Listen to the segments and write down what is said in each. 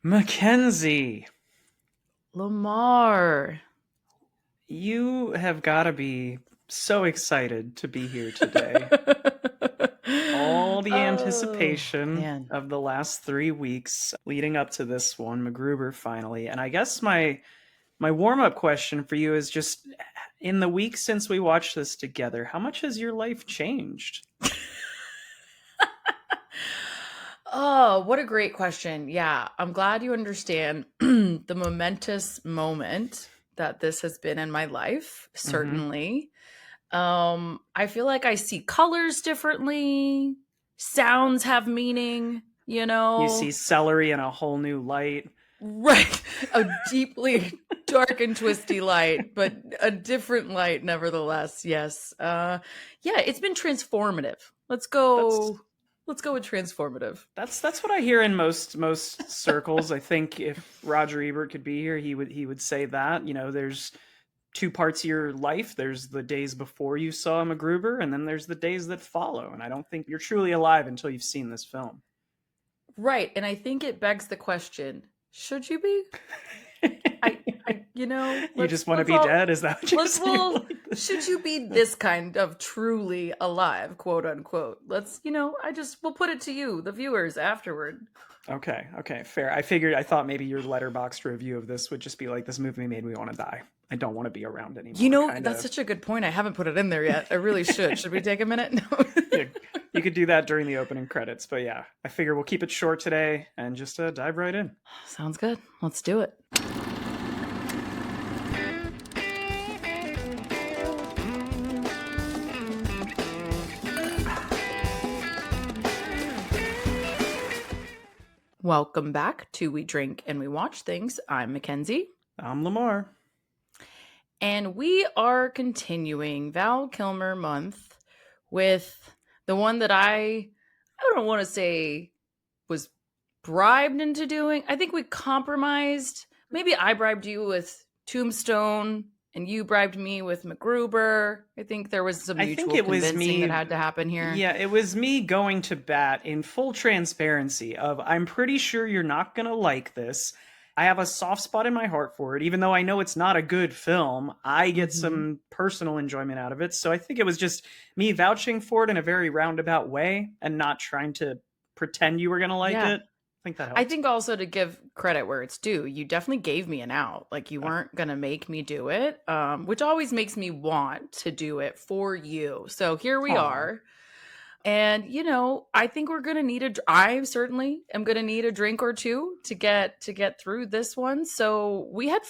Mackenzie, Lemar. you have got to be so excited to be here today. All the Oh, anticipation man. of the last 3 weeks leading up to this one, MacGruber finally. And I guess my warm-up question for you is just in the week since we watched this together, how much has your life changed? Oh, what a great question. Yeah, I'm glad you understand the momentous moment that this has been in my life, Hmm. certainly. I feel like I see colors differently. Sounds have meaning, you You see know. celery in a whole new light. Right. A deeply dark and twisty light, but a different light nevertheless. Yes. Yeah, it's been transformative. Let's That's go let's go with transformative. That's what I hear in most circles. I think if Roger Ebert could be here, he would say that. There's two parts of your life. There's the days before you saw MacGruber, and then there's the days that follow. And I don't think you're truly alive until you've seen this film. Right. And I think it begs the question, should you be? You just want to let's be all dead? Is that what you're let's saying? well should you be this kind of truly alive, quote unquote? We'll put it to you, the viewers, afterward. Okay, fair. I thought maybe your letterboxd review of this would just be like, this movie made me want to die. I don't want to be around anymore. Kind That's of. such a good point. I haven't put it in there yet. I really should. Should we take a minute? No. Yeah, you could do that during the opening credits, but yeah, I figure we'll keep it short today and just dive right in. Sounds good. Let's do it. Welcome back to We Drink and We Watch Things. I'm Mackenzie. I'm Lemar. And we are continuing Val Kilmer month with the one that I don't want to say was bribed into doing. I think we compromised. Maybe I bribed you with Tombstone and you bribed me with MacGruber. I think there was some I think mutual it was convincing that me. had to happen here. Yeah, it was me going to bat in full transparency of, I'm pretty sure you're not going to like this. I have a soft spot in my heart for it, even though I know it's not a good film. I get Mhm. some personal enjoyment out of it. So I think it was just me vouching for it in a very roundabout way and not trying to pretend you were going to like Yeah. it. I think that I helped. think also to give credit where it's due, you definitely gave me an out. Like you Uh, weren't going to make me do it, which always makes me want to do it for you. So here we Aw. are. And I think we're going to need I certainly am going to need a drink or two to get through this one. So we had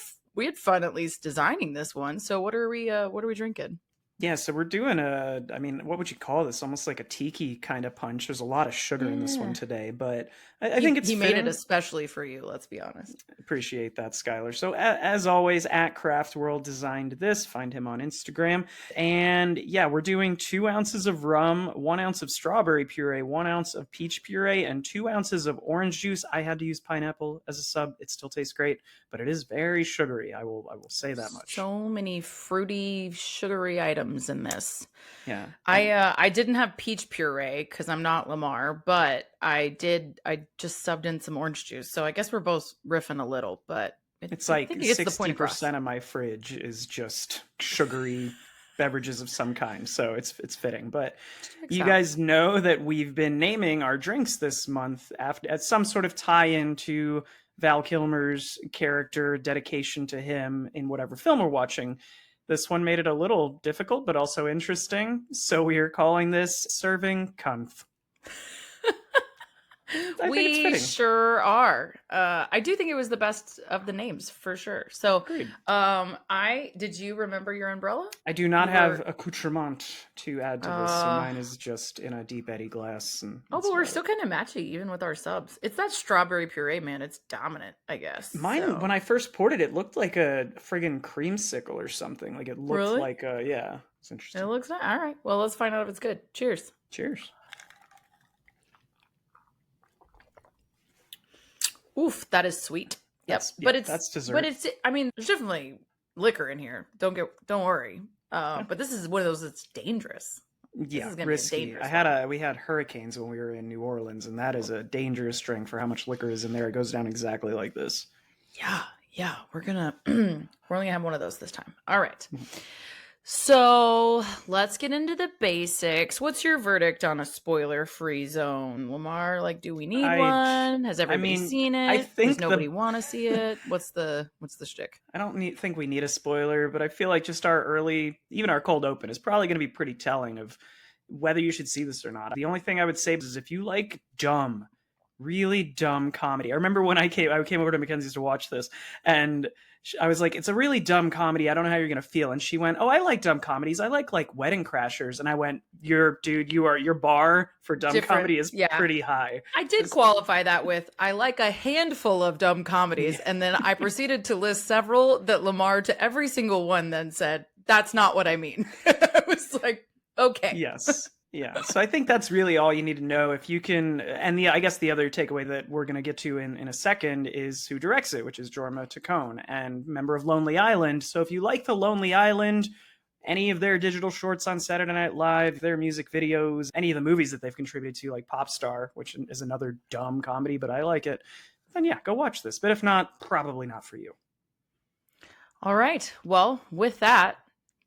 fun at least designing this one. So what are we drinking? Yeah, so we're doing what would you call this? Almost like a tiki kind of punch. There's a lot of sugar in this one Yeah. today, but I think He it's he made it fitting. especially for you, let's be honest. Appreciate that, Skylar. So, as always, at Craft World designed this. Find him on Instagram. And yeah, we're doing 2 ounces of rum, 1 ounce of strawberry puree, 1 ounce of peach puree, and 2 ounces of orange juice. I had to use pineapple as a sub. It still tastes great, but it is very sugary. I will say that much. So many fruity, sugary items in this. Yeah. I didn't have peach puree because I'm not Lamar, but I just subbed in some orange juice. So I guess we're both riffing a little, but It's I think like it gets the point across. 60% of my fridge is just sugary beverages of some kind, so it's fitting. But Checks you out. guys know that we've been naming our drinks this month after as some sort of tie-in to Val Kilmer's character, dedication to him in whatever film we're watching. This one made it a little difficult, but also interesting. So we are calling this Serving Cunt. I think it's We fitting. sure are. I do think it was the best of the names for sure. So, Agreed. I did you remember your umbrella? I do not You have were. accoutrement to add to this, so mine is just in a deep Eddie glass, and Oh, that's but we're about it. still kind of matchy even with our subs. It's that strawberry puree, man. It's dominant, I guess. Mine, So when I first poured it, it looked like a friggin' creamsicle or something. Like it looked really, like a, yeah, it's it interesting. looks nice. All right. Well, let's find out if it's good. Cheers. Cheers. Oof, that is sweet. Yep. Yeah, that's dessert. I mean, there's definitely liquor in here. Don't worry. Yeah. But this is one of those that's dangerous. This Yeah, is going to be a risky. dangerous one. We had hurricanes when we were in New Orleans, and that is a dangerous string for how much liquor is in there. It goes down exactly like this. Yeah, yeah, we're gonna we're only gonna have one of those this time. All right. So let's get into the basics. What's your verdict on a spoiler-free zone, Lemar? Like, do we need I, one? Has I everybody mean, seen I it? Does think nobody the want to see it? What's the shtick? I don't think we need a spoiler, but I feel like just our early, even our cold open, is probably going to be pretty telling of whether you should see this or not. The only thing I would say is if you like dumb, really dumb comedy. I remember when I came over to Mackenzie's to watch this, and I was like, "It's a really dumb comedy. I don't know how you're gonna feel." And she went, "Oh, I like dumb comedies. I like Wedding Crashers." And I went, your bar for dumb Different. comedy is Yeah. pretty high." I did qualify that with I like a handful of dumb comedies, and then I proceeded to list several that Lemar to every single one then said, "That's not what I mean." I was like, okay. Yes. Yeah. So I think that's really all you need to know. If you can, and I guess the other takeaway that we're going to get to in a second is who directs it, which is Jorma Taccone, and member of Lonely Island. So if you like the Lonely Island, any of their digital shorts on Saturday Night Live, their music videos, any of the movies that they've contributed to, like Popstar, which is another dumb comedy, but I like it, then yeah, go watch this. But if not, probably not for you. All right. Well, with that,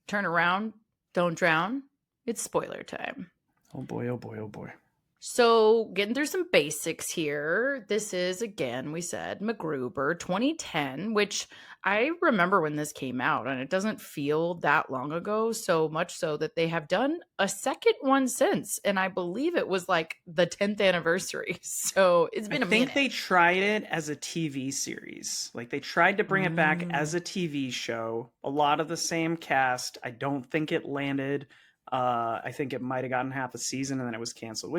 turn around, don't drown. It's spoiler time. Oh boy, oh boy, oh boy. So, getting through some basics here. This is, again, we said MacGruber 2010, which I remember when this came out, and it doesn't feel that long ago, so much so that they have done a second one since, and I believe it was like the 10th anniversary. So, it's been a minute. I think they tried it as a TV series. Like they tried to bring it back as a TV show. A lot of the same cast. I don't think it landed. I think it might have gotten half a season and then it was canceled.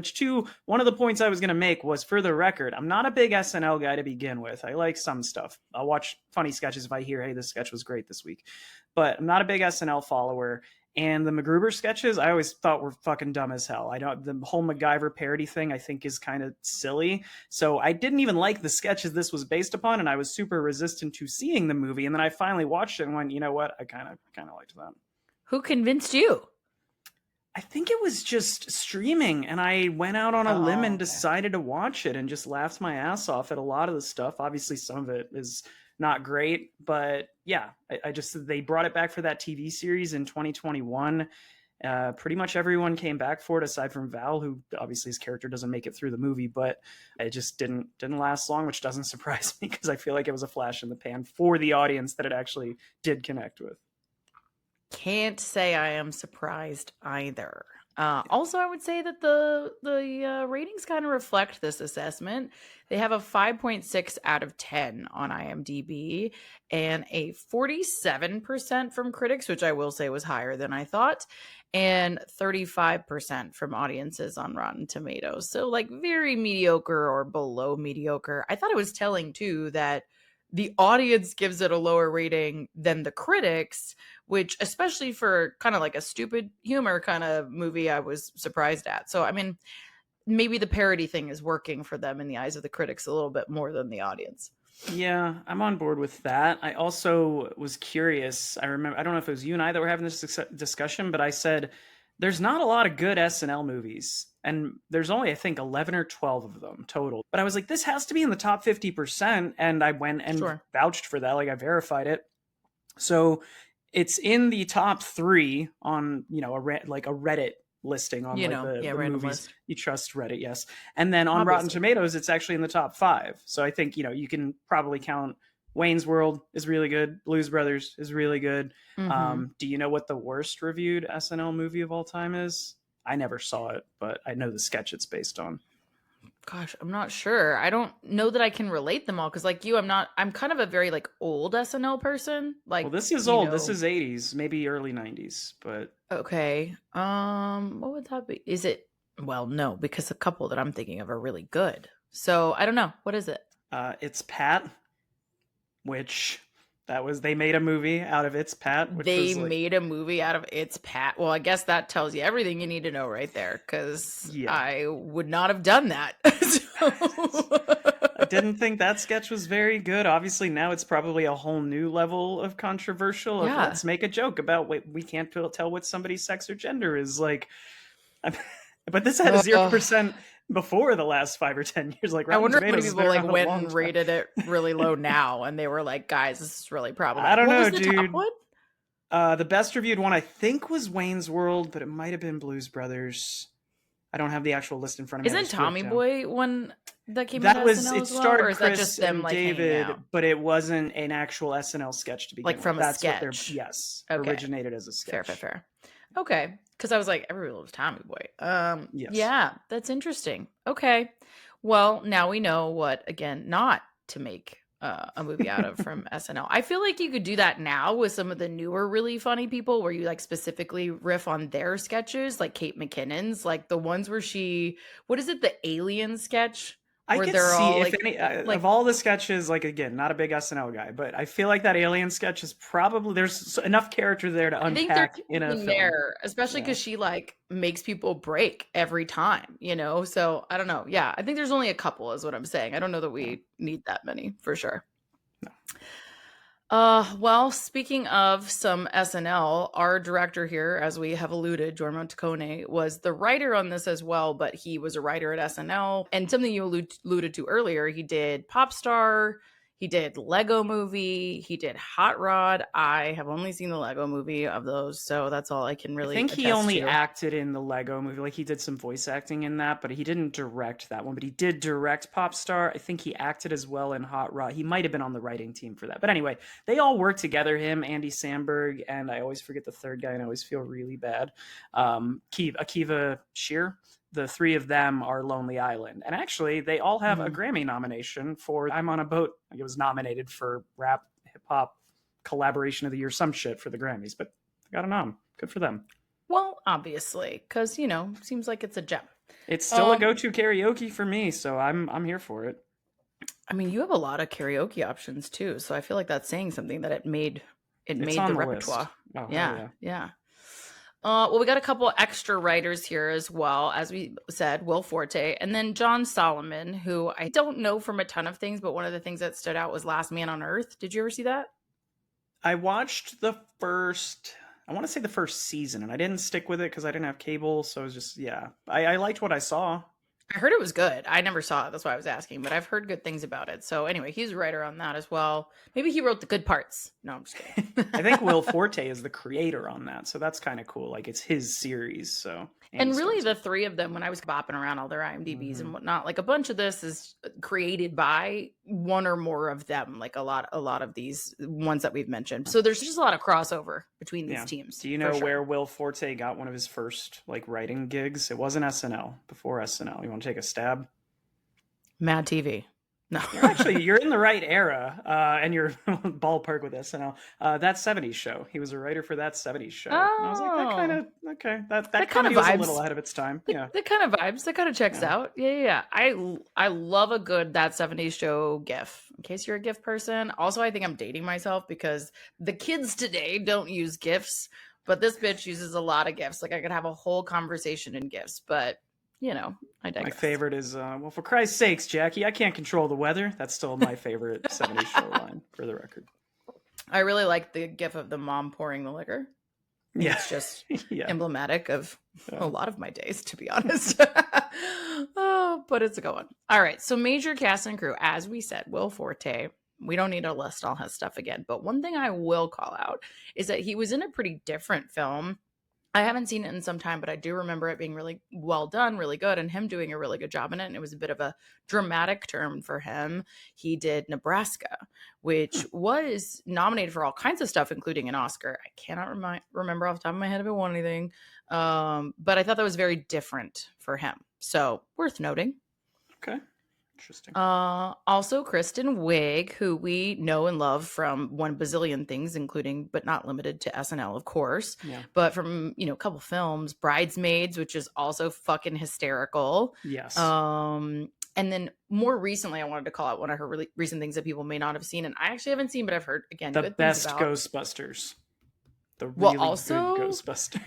One of the points I was going to make was, for the record, I'm not a big SNL guy to begin with. I like some stuff. I'll watch funny sketches if I hear, hey, this sketch was great this week. But I'm not a big SNL follower. And the MacGruber sketches, I always thought were fucking dumb as hell. The whole MacGyver parody thing, I think, is kind of silly. So I didn't even like the sketches this was based upon, and I was super resistant to seeing the movie. And then I finally watched it and went, you know what? I kind of liked that. Who convinced you? I think it was just streaming, and I went out on a limb and decided to watch it and just laughed my ass off at a lot of the stuff. Obviously, some of it is not great, but yeah, they brought it back for that TV series in 2021. Pretty much everyone came back for it aside from Val, who obviously his character doesn't make it through the movie, but it just didn't last long, which doesn't surprise me because I feel like it was a flash in the pan for the audience that it actually did connect with. Can't say I am surprised either. Also, I would say that the ratings kind of reflect this assessment. They have a 5.6 out of 10 on IMDb and a 47% from critics, which I will say was higher than I thought, and 35% from audiences on Rotten Tomatoes. So like very mediocre or below mediocre. I thought it was telling too that the audience gives it a lower rating than the critics, which especially for kind of like a stupid humor kind of movie, I was surprised at. So, I mean, maybe the parody thing is working for them in the eyes of the critics a little bit more than the audience. Yeah, I'm on board with that. I also was curious. I don't know if it was you and I that were having this discussion, but I said, there's not a lot of good SNL movies. And there's only, I think, 11 or 12 of them total. But I was like, this has to be in the top 50%. And I went and vouched for that. Like I verified it. So it's in the top 3 on, a Reddit listing on the movies. List. You trust Reddit, yes. And then on Rotten Tomatoes, it's actually in the top 5. So I think, you can probably count Wayne's World is really good. Blues Brothers is really good. Mm-hmm. Do you know what the worst reviewed SNL movie of all time is? I never saw it, but I know the sketch it's based on. Gosh, I'm not sure. I don't know that I can relate them all because, like you, I'm kind of a very like old SNL person. Like, well, this is old. This is 80s, maybe early 90s, but okay. What would that be? Is it? Well, no, because a couple that I'm thinking of are really good. So I don't know. What is it? It's Pat, which. They made a movie out of It's Pat. Made a movie out of It's Pat. Well, I guess that tells you everything you need to know right there, because I would not have done that. I didn't think that sketch was very good. Obviously, now it's probably a whole new level of controversial. Let's make a joke about we can't tell what somebody's sex or gender is. Like, But this had a 0% before the last 5 or 10 years. Like I Rotten wonder if many Tomatoes has people been like around a went long and time. rated it really low now, and they were like, "Guys, this is really I problematic." don't What know, was the top dude. one? The best reviewed one I think was Wayne's World, but it might have been Blues Brothers. I don't have the actual list in front of me. I Isn't just wrote it Tommy down. Boy one that came That into was SNL it. as well, or Starred is that just Chris them and like hanging out, David, but it wasn't an actual SNL sketch to like begin with. from a That's what they're sketch? yes Okay, originated as a fair, fair, sketch. fair. Okay, because I was like, everybody loves Tommy Boy. Yes. Yeah, that's interesting. Okay, well, now we know what again not to make a movie out of from SNL. I feel like you could do that now with some of the newer, really funny people, where you like specifically riff on their sketches, like Kate McKinnon's, like the ones where what is it, the alien sketch, I where could they're see all if any of all the sketches. Like again, not a big SNL guy, but I feel like that alien sketch is probably there's enough character there to I think there's unpack in a something film. there, especially Yeah. because she like makes people break every time, So I don't know. Yeah, I think there's only a couple, is what I'm saying. I don't know that we need that many for sure. No. Well, speaking of some SNL, our director here, as we have alluded, Jorma Taccone, was the writer on this as well, but he was a writer at SNL. And something you alluded to earlier, he did Popstar, he did Lego Movie, he did Hot Rod. I have only seen the Lego Movie of those, so that's all I can I really think he attest only to. acted in the Lego Movie. Like he did some voice acting in that, but he didn't direct that one. But he did direct Popstar. I think he acted as well in Hot Rod. He might have been on the writing team for that. But anyway, they all work together. Him, Andy Samberg, and I always forget the third guy, and I always feel really bad. Akiva Shear. The three of them are Lonely Island, and actually, they all have a Grammy nomination for "I'm on a Boat." It was nominated for rap hip hop collaboration of the year, some shit for the Grammys, but got a nom. Good for them. Well, obviously, because seems like it's a gem. It's still a go-to karaoke for me, so I'm here for it. I mean, you have a lot of karaoke options too, so I feel like that's saying something that it made It's the on the repertoire. list. Oh, Yeah. Well, we got a couple extra writers here as well, as we said, Will Forte, and then John Solomon, who I don't know from a ton of things, but one of the things that stood out was Last Man on Earth. Did you ever see that? I watched the first, I want to say the first season, and I didn't stick with it because I didn't have cable, so it was just, I liked what I saw. I heard it was good. I never saw it. That's why I was asking, but I've heard good things about it. So anyway, he's a writer on that as well. Maybe he wrote the good parts. No, I'm just kidding. I think Will Forte is the creator on that, so that's kind of cool. Like it's his series, so. And really, the three of them, when I was bopping around all their IMDb's and whatnot, like a bunch of this is created by one or more of them. Like a lot of these ones that we've mentioned. So there's just a lot of crossover between these teams. Do you know where Will Forte got one of his first like writing gigs? It wasn't SNL. Before SNL, you want to take a stab? Mad TV. No, you're in the right era, and you're ballpark with SNL. That '70s show. He was a writer for that '70s show. Oh, and I was like, that kind of okay. That kind of was vibes. a little ahead of its time. Yeah, that kind of vibes. That kind of checks out. Yeah. I love a good That '70s Show GIF. In case you're a GIF person. Also, I think I'm dating myself because the kids today don't use GIFs, but this bitch uses a lot of GIFs. Like I could have a whole conversation in GIFs, but. I digress. My favorite is, well, for Christ's sakes, Jackie, I can't control the weather. That's still my favorite '70s show line, for the record. I really like the gif of the mom pouring the liquor. Yeah. It's just emblematic of a lot of my days, to be honest. But it's a good one. All right. So major cast and crew, as we said, Will Forte. We don't need to list all his stuff again. But one thing I will call out is that he was in a pretty different film. I haven't seen it in some time, but I do remember it being really well done, really good, and him doing a really good job in it. And it was a bit of a dramatic turn for him. He did Nebraska, which was nominated for all kinds of stuff, including an Oscar. I cannot remember off the top of my head if it won anything. But I thought that was very different for him. So worth noting. Okay. Interesting. Also Kristen Wiig, who we know and love from one bazillion things, including but not limited to SNL, of course. Yeah. But from a couple films, Bridesmaids, which is also fucking hysterical. Yes. And then more recently, I wanted to call out one of her really recent things that people may not have seen, and I actually haven't seen, but I've heard again the good best things about. Ghostbusters. The really good Ghostbusters.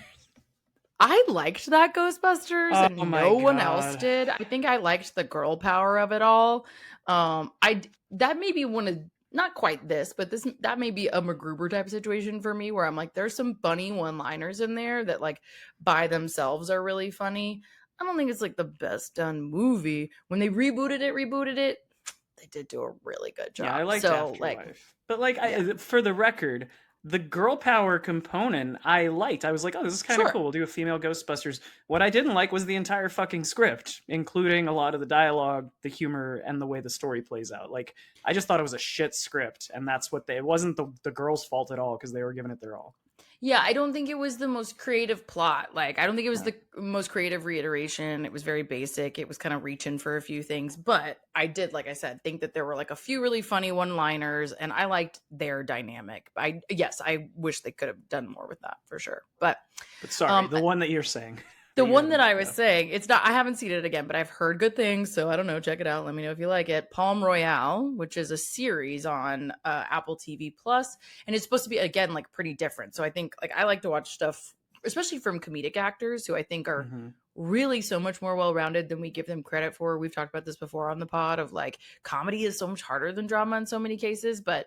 I liked that Ghostbusters, and no one else did. I think I liked the girl power of it all. That may be one of not quite this, but that may be a MacGruber type situation for me, where I'm like, there's some funny one-liners in there that like by themselves are really funny. I don't think it's like the best done movie. When they rebooted it, they did do a really good Yeah, I job. liked So like, Afterlife. But like yeah, for the record, the girl power component I liked. I was like, "Oh, this is kind of sure. cool. We'll do a female Ghostbusters." What I didn't like was the entire fucking script, including a lot of the dialogue, the humor, and the way the story plays out. Like, I just thought it was a shit script, and that's what it wasn't the girls' fault at all because they were giving it their all. Yeah, I don't think it was the most creative plot. Like, I don't think it was Yeah. the most creative reiteration. It was very basic. It was kind of reaching for a few things. But I did, like I said, think that there were like a few really funny one-liners, and I liked their dynamic. Yes, I wish they could have done more with that for sure. But But sorry, um the one that you're saying the that you one that haven't. I was Yeah. saying, it's not, I haven't seen it again, but I've heard good things. So I don't know. Check it out. Let me know if you like it. Palm Royale, which is a series on Apple TV Plus, and it's supposed to be, again, like pretty different. So I think like I like to watch stuff, especially from comedic actors who I think are Mm-hmm. really so much more well-rounded than we give them credit for. We've talked about this before on the pod of like comedy is so much harder than drama in so many cases, but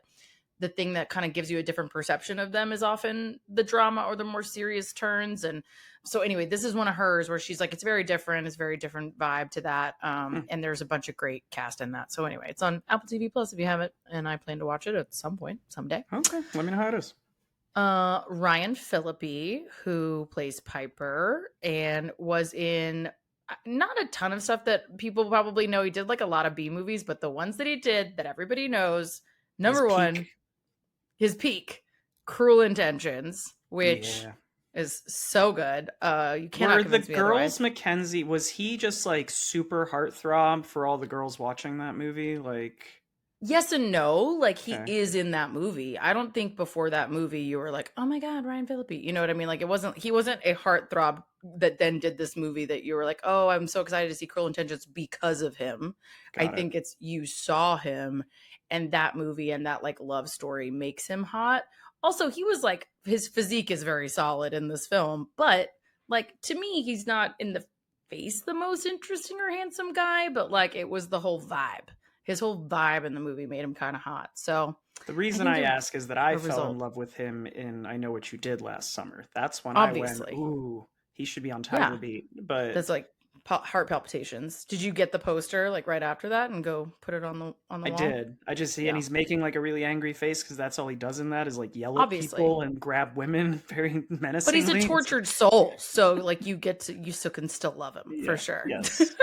the thing that kind of gives you a different perception of them is often the drama or the more serious turns. And so anyway, this is one of hers where she's like, it's very different. It's a very different vibe to that. And there's a bunch of great cast in that. So anyway, it's on Apple TV Plus if you have it. And I plan to watch it at some point, someday. Okay, let me know how it is. Ryan Phillippe, who plays Piper and was in not a ton of stuff that people probably know. He did like a lot of B movies, but the ones that he did that everybody knows, His number one, peak. his peak, Cruel Intentions, which Yeah. is so good. You cannot Were the convince me otherwise. girls Mackenzie? Was he just like super heartthrob for all the girls watching that movie? Like, Yes and no. Like he okay, is in that movie. I don't think before that movie you were like, oh my God, Ryan Phillippe. You know what I mean? Like he wasn't a heartthrob that then did this movie that you were like, oh, I'm so excited to see Cruel Intentions because of him. I got it. think it's you saw him and that movie and that like love story makes him hot. Also, he was like, his physique is very solid in this film, but like to me, he's not in the face the most interesting or handsome guy, but like it was the whole vibe. His whole vibe in the movie made him kind of hot. So The I reason think I the ask is that I fell in result, love with him in I Know What You Did Last Summer. That's when I went, obviously, ooh, he should be on Tiger yeah, Beat. But that's like heart palpitations. Did you get the poster like right after that and go put it on the I wall? did. I just see, and Yeah, he's making like a really angry face because that's all he does in that is like yell at obviously. people and grab women very But he's a menacingly. It's like, tortured soul, so like you still can still love him for yeah, sure. yes,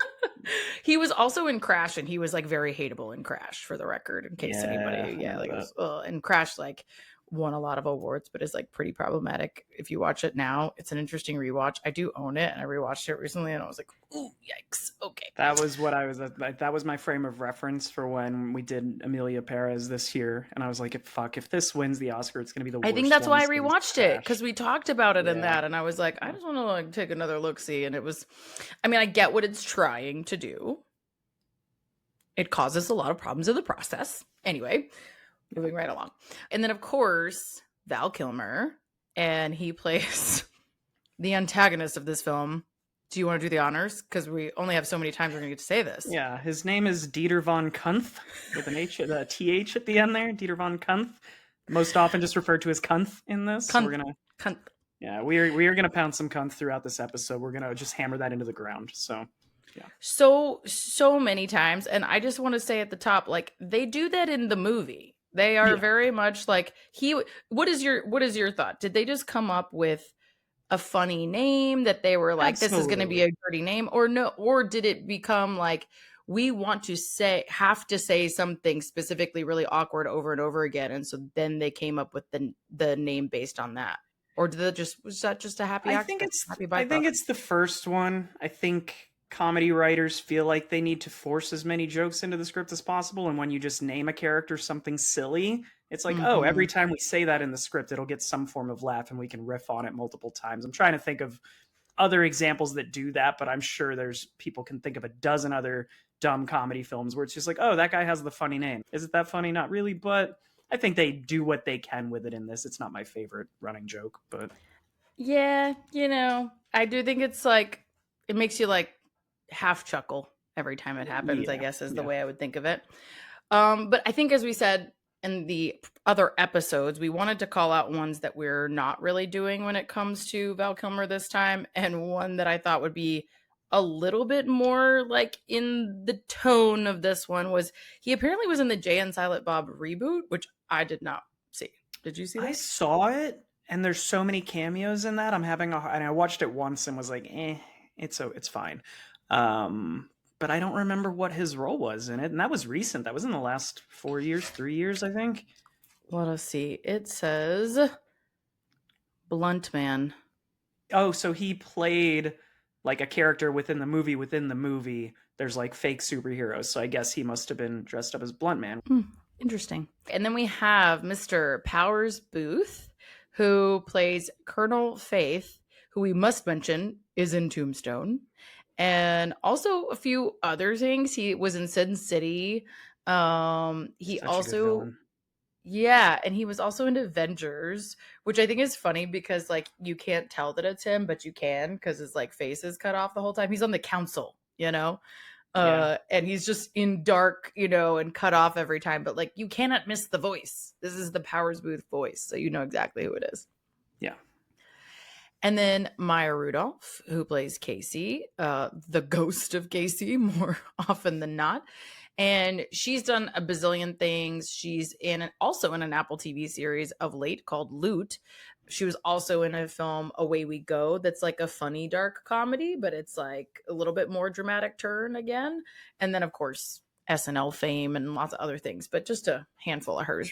He was also in Crash, and he was like very hateable in Crash, for the record, in case yeah, anybody, I yeah, remember like it that. was, and Crash like won a lot of awards, but is like pretty problematic if you watch it now. It's an interesting rewatch. I do own it, and I rewatched it recently, and I was like, ooh, yikes, okay. That was what I was. That was my frame of reference for when we did Amelia Perez this year, and I was like, "Fuck! If this wins the Oscar, it's gonna be the I think worst that's one why I since rewatched it Crash." because we talked about it in Yeah, that, and I was like, I just want to like take another look see, and it was, I mean, I get what it's trying to do. It causes a lot of problems in the process. Anyway, moving right along. And then, of course, Val Kilmer, and he plays the antagonist of this film. Do you want to do the honors? Because we only have so many times we're going to get to say this. yeah. His name is Dieter von Kunth with an H, the th at the end there. Dieter von Kunth, most often just referred to as Kunth in this. So we're Cunt, gonna, cunt. yeah, we are gonna pound some Kunth throughout this episode. We're gonna just hammer that into the ground. So yeah, So many times. And I just want to say at the top, like, they do that in the movie. They are yeah. very much like what is your thought? Did they just come up with a funny name that they were like, this is going to be Absolutely. a dirty name, or no, or did it become like we want to have to say something specifically really awkward over and over again, and so then they came up with the name based on that, or was that just a happy accident, happy I think byproduct? it's the first one. I think comedy writers feel like they need to force as many jokes into the script as possible, and when you just name a character something silly, it's like, oh, Hmm. every time we say that in the script, it'll get some form of laugh and we can riff on it multiple times. I'm trying to think of other examples that do that, but I'm sure there's people can think of a dozen other dumb comedy films where it's just like, oh, that guy has the funny name. Is it that funny? Not really, but I think they do what they can with it in this. It's not my favorite running joke, but Yeah, I do think it's like it makes you like half chuckle every time it happens, I yeah, guess is the yeah. way I would think of it. But I think as we said, in the other episodes, we wanted to call out ones that we're not really doing when it comes to Val Kilmer this time. And one that I thought would be a little bit more like in the tone of this one was he apparently was in the Jay and Silent Bob reboot, which I did not see. Did you see that? I saw it, and there's so many cameos in that. And I watched it once and was like, it's fine. But I don't remember what his role was in it, and that was recent. That was in the last 4 years, 3 years, I think. Let us see. It says Blunt Man. Oh, so he played like a character within the movie. Within the movie, there's like fake superheroes. So I guess he must have been dressed up as Blunt Man. Interesting. And then we have Mr. Powers Booth, who plays Colonel Faith, who we must mention is in Tombstone. And also a few other things. He was in Sin City. He Such a good villain. Yeah, and he was also in Avengers, which I think is funny because like you can't tell that it's him, but you can because his like face is cut off the whole time. He's on the council, Yeah. and he's just in dark, and cut off every time. But like you cannot miss the voice. This is the Powers Booth voice, so you know exactly who it is. Yeah. And then Maya Rudolph, who plays Casey, the ghost of Casey, more often than not. And she's done a bazillion things. She's also in an Apple TV series of late called Loot. She was also in a film Away We Go that's like a funny dark comedy, but it's like a little bit more dramatic turn again. And then, of course, SNL fame and lots of other things, but just a handful of hers.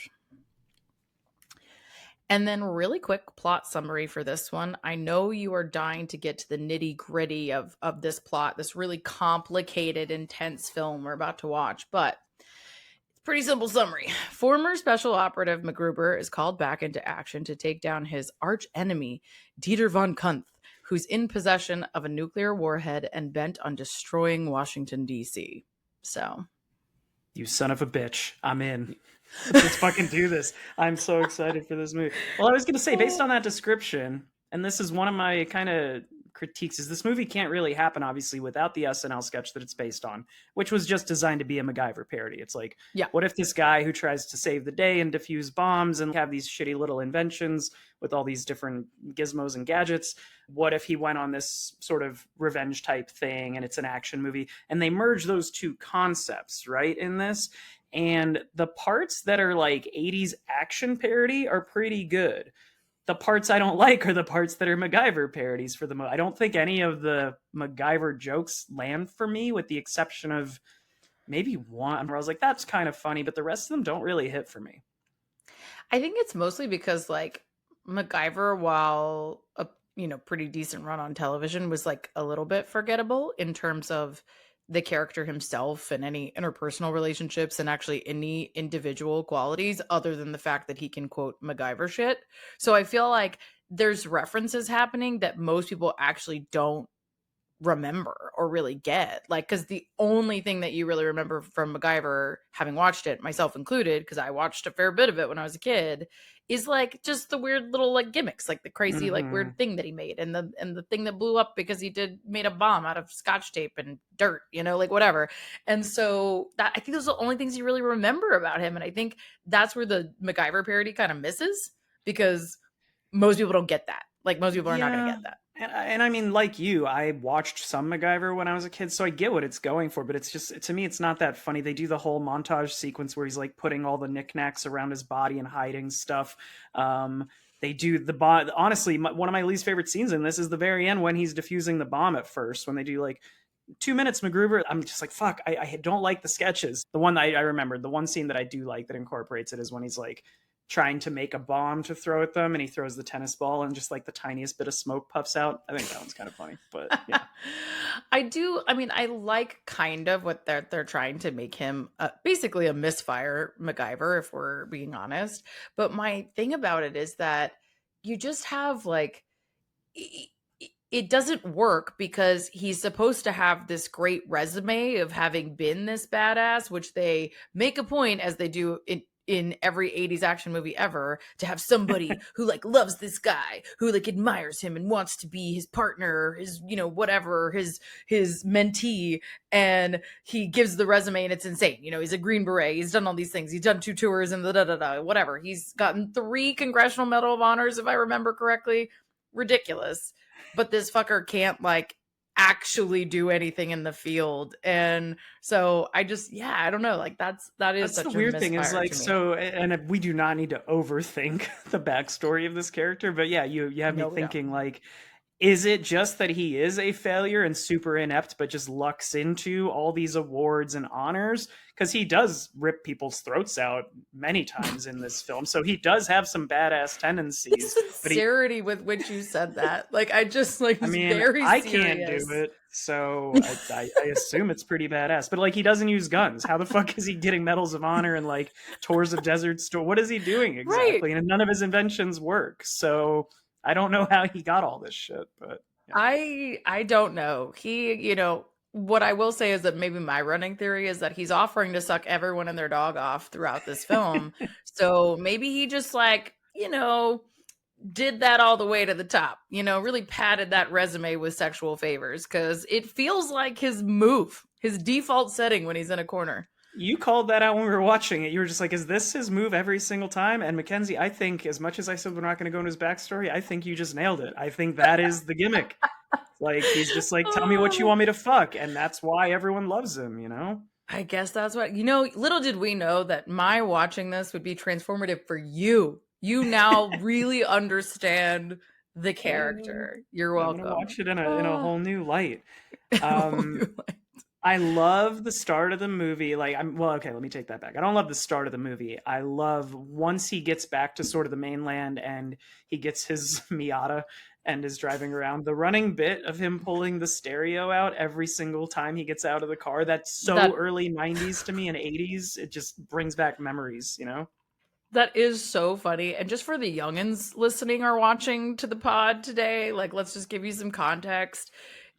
And then really quick plot summary for this one. I know you are dying to get to the nitty gritty of this plot, this really complicated, intense film we're about to watch, but it's pretty simple summary. Former special operative MacGruber is called back into action to take down his arch enemy, Dieter von Kunth, who's in possession of a nuclear warhead and bent on destroying Washington, D.C. So. You son of a bitch. I'm in. Let's fucking do this. I'm so excited for this movie. Well, I was going to say, based on that description, and this is one of my kind of critiques, is this movie can't really happen, obviously, without the SNL sketch that it's based on, which was just designed to be a MacGyver parody. It's like, what if this guy who tries to save the day and defuse bombs and have these shitty little inventions with all these different gizmos and gadgets, what if he went on this sort of revenge type thing and it's an action movie? And they merge those two concepts, right, in this. And the parts that are like 80s action parody are pretty good. The parts I don't like are the parts that are MacGyver parodies for the most. I don't think any of the MacGyver jokes land for me, with the exception of maybe one where I was like, that's kind of funny, but the rest of them don't really hit for me. I think it's mostly because like MacGyver, while a pretty decent run on television, was like a little bit forgettable in terms of the character himself and any interpersonal relationships and actually any individual qualities other than the fact that he can quote MacGyver shit. So I feel like there's references happening that most people actually don't remember or really get, like, because the only thing that you really remember from MacGyver, having watched it, myself included, because I watched a fair bit of it when I was a kid, is like just the weird little like gimmicks, like the crazy like weird thing that he made, and the thing that blew up because he made a bomb out of scotch tape and dirt, like whatever. And so that, I think those are the only things you really remember about him, and I think that's where the MacGyver parody kind of misses, because most people don't get that. Like most people are not going to get that. And I mean, like you, I watched some MacGyver when I was a kid, so I get what it's going for, but it's just, to me, it's not that funny. They do the whole montage sequence where he's like putting all the knickknacks around his body and hiding stuff. They do the bomb. Honestly, one of my least favorite scenes in this is the very end when he's defusing the bomb at first, when they do like 2 minutes MacGruber. I'm just like, fuck, I don't like the sketches. The one that I remembered, the one scene that I do like that incorporates it is when he's like trying to make a bomb to throw at them, and he throws the tennis ball and just like the tiniest bit of smoke puffs out. I think that one's kind of funny, but yeah. I like kind of what they're trying to make him basically a misfire MacGyver, if we're being honest. But my thing about it is that you just have like, it doesn't work because he's supposed to have this great resume of having been this badass, which they make a point, as they do in every 80s action movie ever, to have somebody who like loves this guy, who like admires him and wants to be his partner, his, you know, whatever, his mentee, and he gives the resume and it's insane. You know, he's a Green Beret, he's done all these things, he's done 2 tours and whatever. He's gotten 3 Congressional Medal of Honors, if I remember correctly. Ridiculous. But this fucker can't like actually do anything in the field. And so I just, yeah, I don't know, like that is such the a weird thing is, misfire like, to me. so, and we do not need to overthink the backstory of this character, but yeah, you have me No, we don't. thinking, like, is it just that he is a failure and super inept, but just lucks into all these awards and honors? Because he does rip people's throats out many times in this film, so he does have some badass The tendencies. But he, sincerity with which you said that, like, I just like I was mean, very I can't do serious. it, so I assume it's pretty badass. But like, he doesn't use guns. How the fuck is he getting medals of honor and like tours of desert store? What is he doing Right. exactly? And none of his inventions work. So I don't know how he got all this shit. But yeah. I don't know. He, you know, what I will say is that maybe my running theory is that he's offering to suck everyone and their dog off throughout this film. So maybe he just like, you know, did that all the way to the top, you know, really padded that resume with sexual favors, because it feels like his move, his default setting when he's in a corner. You called that out when we were watching it. You were just like, is this his move every single time? And Mackenzie, I think, as much as I said we're not going to go into his backstory, I think you just nailed it. I think that is the gimmick. Like, he's just like, tell me what you want me to fuck. And that's why everyone loves him, you know? I guess that's what, you know, little did we know that my watching this would be transformative for you. You now really understand the character. You're I'm gonna welcome. watch it in a whole new light. Oh, Um, I love the start of the movie. Like, well, okay, let me take that back. I don't love the start of the movie. I love once he gets back to sort of the mainland and he gets his Miata and is driving around. The running bit of him pulling the stereo out every single time he gets out of the car. That's so that early 90s to me and 80s. It just brings back memories, you know? that is so funny. And just for the youngins listening or watching to the pod today, like, let's just give you some context.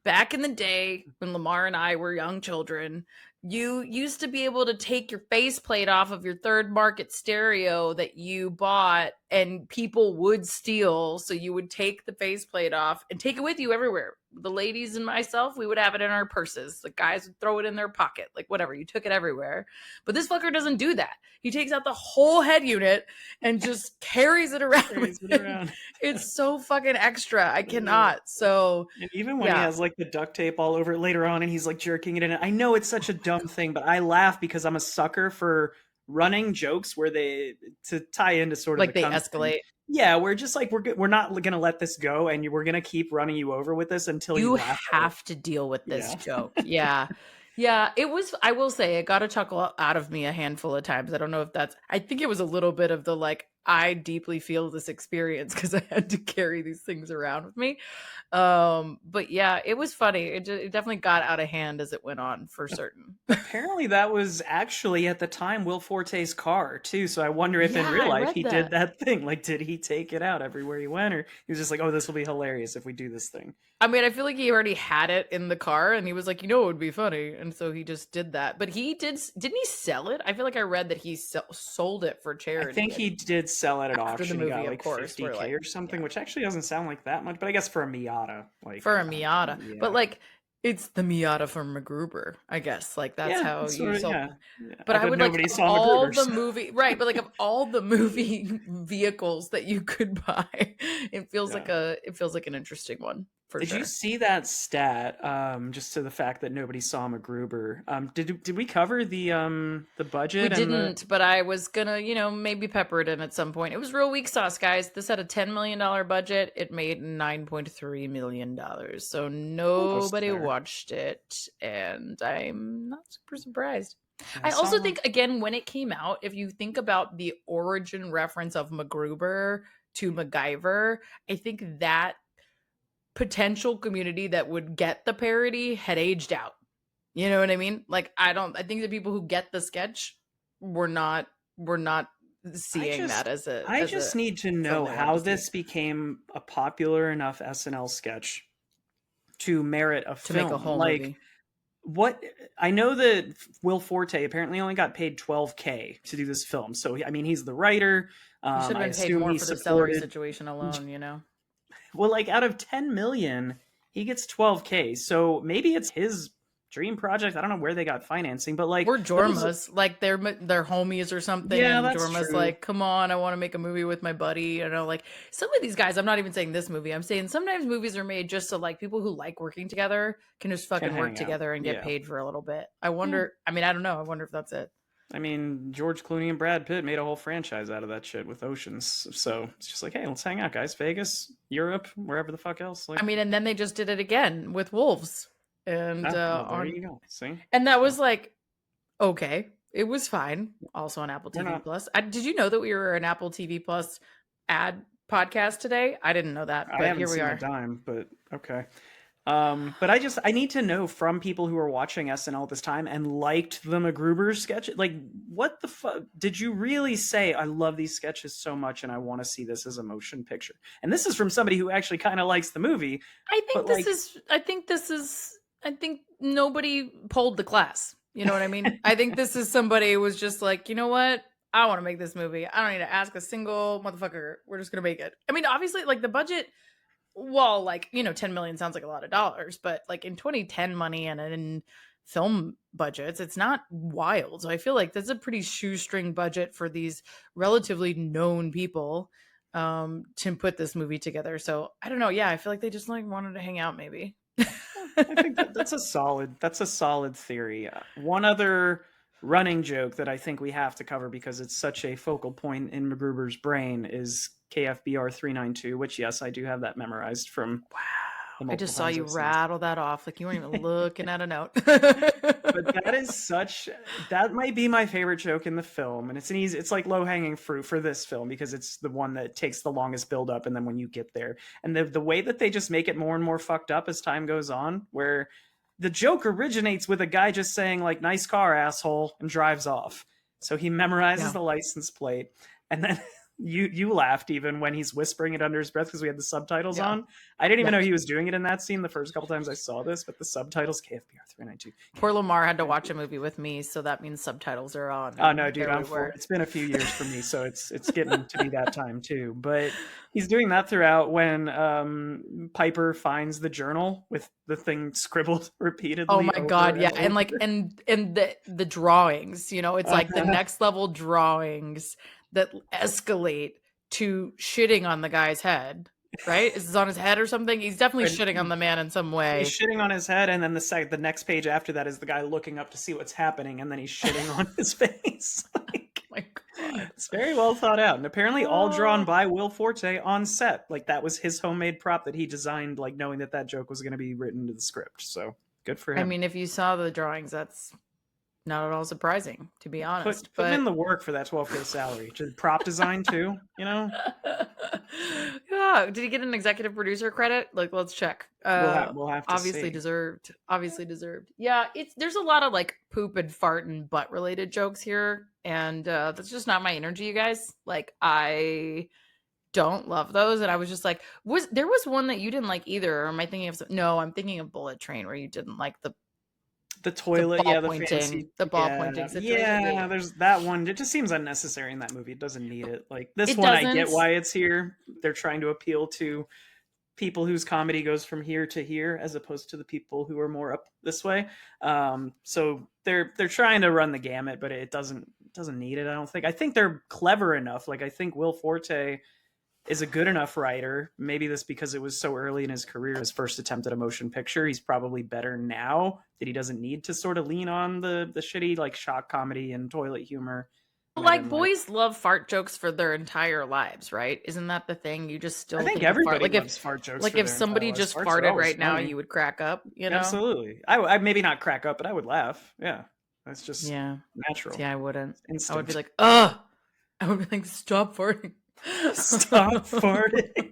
Back in the day when Lemar and I were young children, you used to be able to take your faceplate off of your third market stereo that you bought and people would steal. So you would take the faceplate off and take it with you everywhere. The ladies and myself, we would have it in our purses. The guys would throw it in their pocket, like whatever. You took it everywhere. But this fucker doesn't do that. He takes out the whole head unit and just carries it around. Carries it around. It's so fucking extra. I cannot. So And even when he yeah. has like the duct tape all over it later on and he's like jerking it in, I know it's such a dumb thing, but I laugh because I'm a sucker for running jokes where they, to tie into sort of Like the they cunt thing. escalate. Yeah, we're just like, we're not gonna let this go, and we're gonna keep running you over with this until you You laugh at it. have to deal with this Yeah. joke. Yeah. Yeah, it was, I will say, it got a chuckle out of me a handful of times. I don't know if that's, I think it was a little bit of the like, I deeply feel this experience because I had to carry these things around with me. But yeah, it was funny. It definitely got out of hand as it went on, for certain. Apparently, that was actually at the time Will Forte's car too. So I wonder if in Yeah, real I life read he did that. that thing. Like, did he take it out everywhere he went, or he was just like, "Oh, this will be hilarious if we do this thing." I mean, I feel like he already had it in the car and he was like, you know, it would be funny. And so he just did that. But didn't he sell it? I feel like I read that he sold it for I charity. think he did sell it at After the auction. He got movie, of like course, where 50K like, or something, yeah, which actually doesn't sound like that much. But I guess for a Miata, like, for a Miata. yeah, But like, it's the Miata from MacGruber, I guess. Like that's yeah, how it's you sort of, sell. yeah, yeah. But I I bet would like nobody of saw all the MacGruber's. movie, right? But like of all the movie vehicles that you could buy, Yeah. it feels like an interesting one for Did you sure. see that stat? Just to the fact that nobody saw MacGruber. Did we cover the We budget and the? didn't, but I was gonna, you know, maybe pepper it in at some point. It was real weak sauce, guys. This had a $10 million budget. It made $9.3 million. So Almost nobody there. watched it, and I'm not super surprised. Yeah, I I also saw. think, again, when it came out, if you think about the origin reference of MacGruber to MacGyver, I think that potential community that would get the parody had aged out. You know what I mean? Like I think the people who get the sketch were not I seeing that just as a I just need to film know they wanted how to see this became a popular enough SNL sketch to merit a to make a film. whole Like, movie. what I know that Will Forte apparently only got paid $12K to do this film. So I mean, he's the writer. He should I have been paid assume more he for the celery supported. situation alone, you know? Well, like out of 10 million, he gets 12K. So maybe it's his dream project. I don't know where they got financing, but like We're those. Jormas, like they're homies or something, Yeah, and that's Jorma's true. like, "Come on, I want to make a movie with my buddy." You know, like some of these guys. I'm not even saying this movie. I'm saying sometimes movies are made just so like people who like working together can just Can fucking work hang out. together and get Yeah. paid for a little bit. I Yeah. wonder. I mean, I don't know. I wonder if that's it. I mean, George Clooney and Brad Pitt made a whole franchise out of that shit with Oceans. So it's just like, hey, let's hang out, guys. Vegas, Europe, wherever the fuck else. I Like, mean, and then they just did it again with Wolves, and well, there on you go. See, and that so was like okay, it was fine. Also on Apple we're TV not. Plus. Did you know that we were an Apple TV Plus ad podcast today? I didn't know that, I but haven't here we seen a are. dime, but okay. But I need to know from people who are watching SNL this time and liked the MacGruber sketch. Like, what the fuck did you really say? I love these sketches so much, and I want to see this as a motion picture. And this is from somebody who actually kind of likes the movie, I but think this like, is I think this is I think nobody polled the class. You know what I mean? I think this is somebody who was just like, you know what? I want to make this movie. I don't need to ask a single motherfucker. We're just gonna make it. I mean, obviously, like the budget, well, like, 10 million sounds like a lot of dollars, but like in 2010 money and in film budgets, it's not wild. So I feel like that's a pretty shoestring budget for these relatively known people to put this movie together. So I don't know. Yeah, I feel like they just like wanted to hang out maybe. I think that's a solid theory. One other running joke that I think we have to cover because it's such a focal point in MacGruber's brain is KFBR 392, which yes, I do have that memorized from Wow. the I multiple just saw times you I've seen it. rattle that off like you weren't even looking at a note. But that might be my favorite joke in the film, and it's like low hanging fruit for this film because it's the one that takes the longest build up, and then when you get there, and the way that they just make it more and more fucked up as time goes on, where the joke originates with a guy just saying like "nice car, asshole" and drives off. So he memorizes Yeah. the license plate, and then you laughed even when he's whispering it under his breath because we had the subtitles Yeah. on. I didn't even Yeah. know he was doing it in that scene the first couple times I saw this, but the subtitles KFBR 392. Poor Lamar had to watch a movie with me, so that means subtitles are on. Oh no, And dude, there we I'm for it. were. It's been a few years for me, so it's getting to be that time too. But he's doing that throughout when Piper finds the journal with the thing scribbled Oh repeatedly my over god, yeah. and And like over. and the drawings, it's like the Uh, next level drawings that escalate to shitting on the guy's head, right? Is this on his head or something? He's definitely shitting on and the man in some he's way. shitting on his head, and then the next page after that is the guy looking up to see what's happening, and then he's shitting on his face. Like, My god. it's very well thought out, and apparently all drawn Oh. by Will Forte on set. Like that was his homemade prop that he designed, like knowing that joke was going to be written into the script. So good for I him. mean, if you saw the drawings, that's not at all surprising, to be honest. Put him But in the work for that 12K salary. Just prop design too, you know. yeah, did he get an executive producer credit? Like, let's check. We'll have to Obviously see. deserved. Obviously deserved. Yeah, there's a lot of like poop and fart and butt related jokes here, and that's just not my energy, you guys. Like, I don't love those, and I was just like, there was one that you didn't like either? Or am I thinking of no? I'm thinking of Bullet Train, where you didn't like The the toilet, ball yeah, the pointing, fancy, the ball yeah, pointing situation. yeah. Yeah. There's that one. It just seems unnecessary in that movie. It doesn't need it. Like this It one, I get doesn't. why it's here. They're trying to appeal to people whose comedy goes from here to here, as opposed to the people who are more up this way. So they're trying to run the gamut, but it doesn't need it. I don't think. I think they're clever enough. Like I think Will Forte is a good enough writer. Maybe this because it was so early in his career, his first attempt at a motion picture. He's probably better now that he doesn't need to sort of lean on the shitty like shock comedy and toilet humor. Like boys love fart jokes for their entire lives, right? Isn't that the thing? You just I still think think of fart. everybody Like loves fart jokes like for if their entire somebody lives. just Farts are farted always right now, funny. you would crack up, Absolutely. I maybe not crack up, but I would laugh. Yeah, that's just Yeah. natural. See, I wouldn't. Instinct. I would be like, ugh. I would be like, stop farting. Stop farting.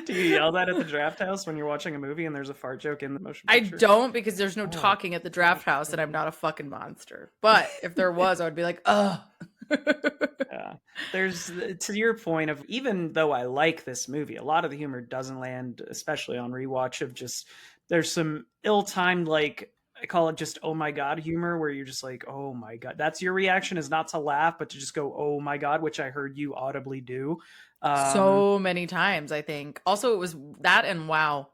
Do you yell that at the draft house when you're watching a movie and there's a fart joke in the motion I picture? don't, because there's no talking at the draft house and I'm not a fucking monster. But if there was, I would be like, ugh. Yeah. There's, to your point of, even though I like this movie, a lot of the humor doesn't land, especially on rewatch, of just there's some ill-timed like I call it just oh my god humor, where you're just like, oh my god. That's your reaction, is not to laugh, but to just go, oh my god, which I heard you audibly do. So many times, I think. Also, it was that and wow.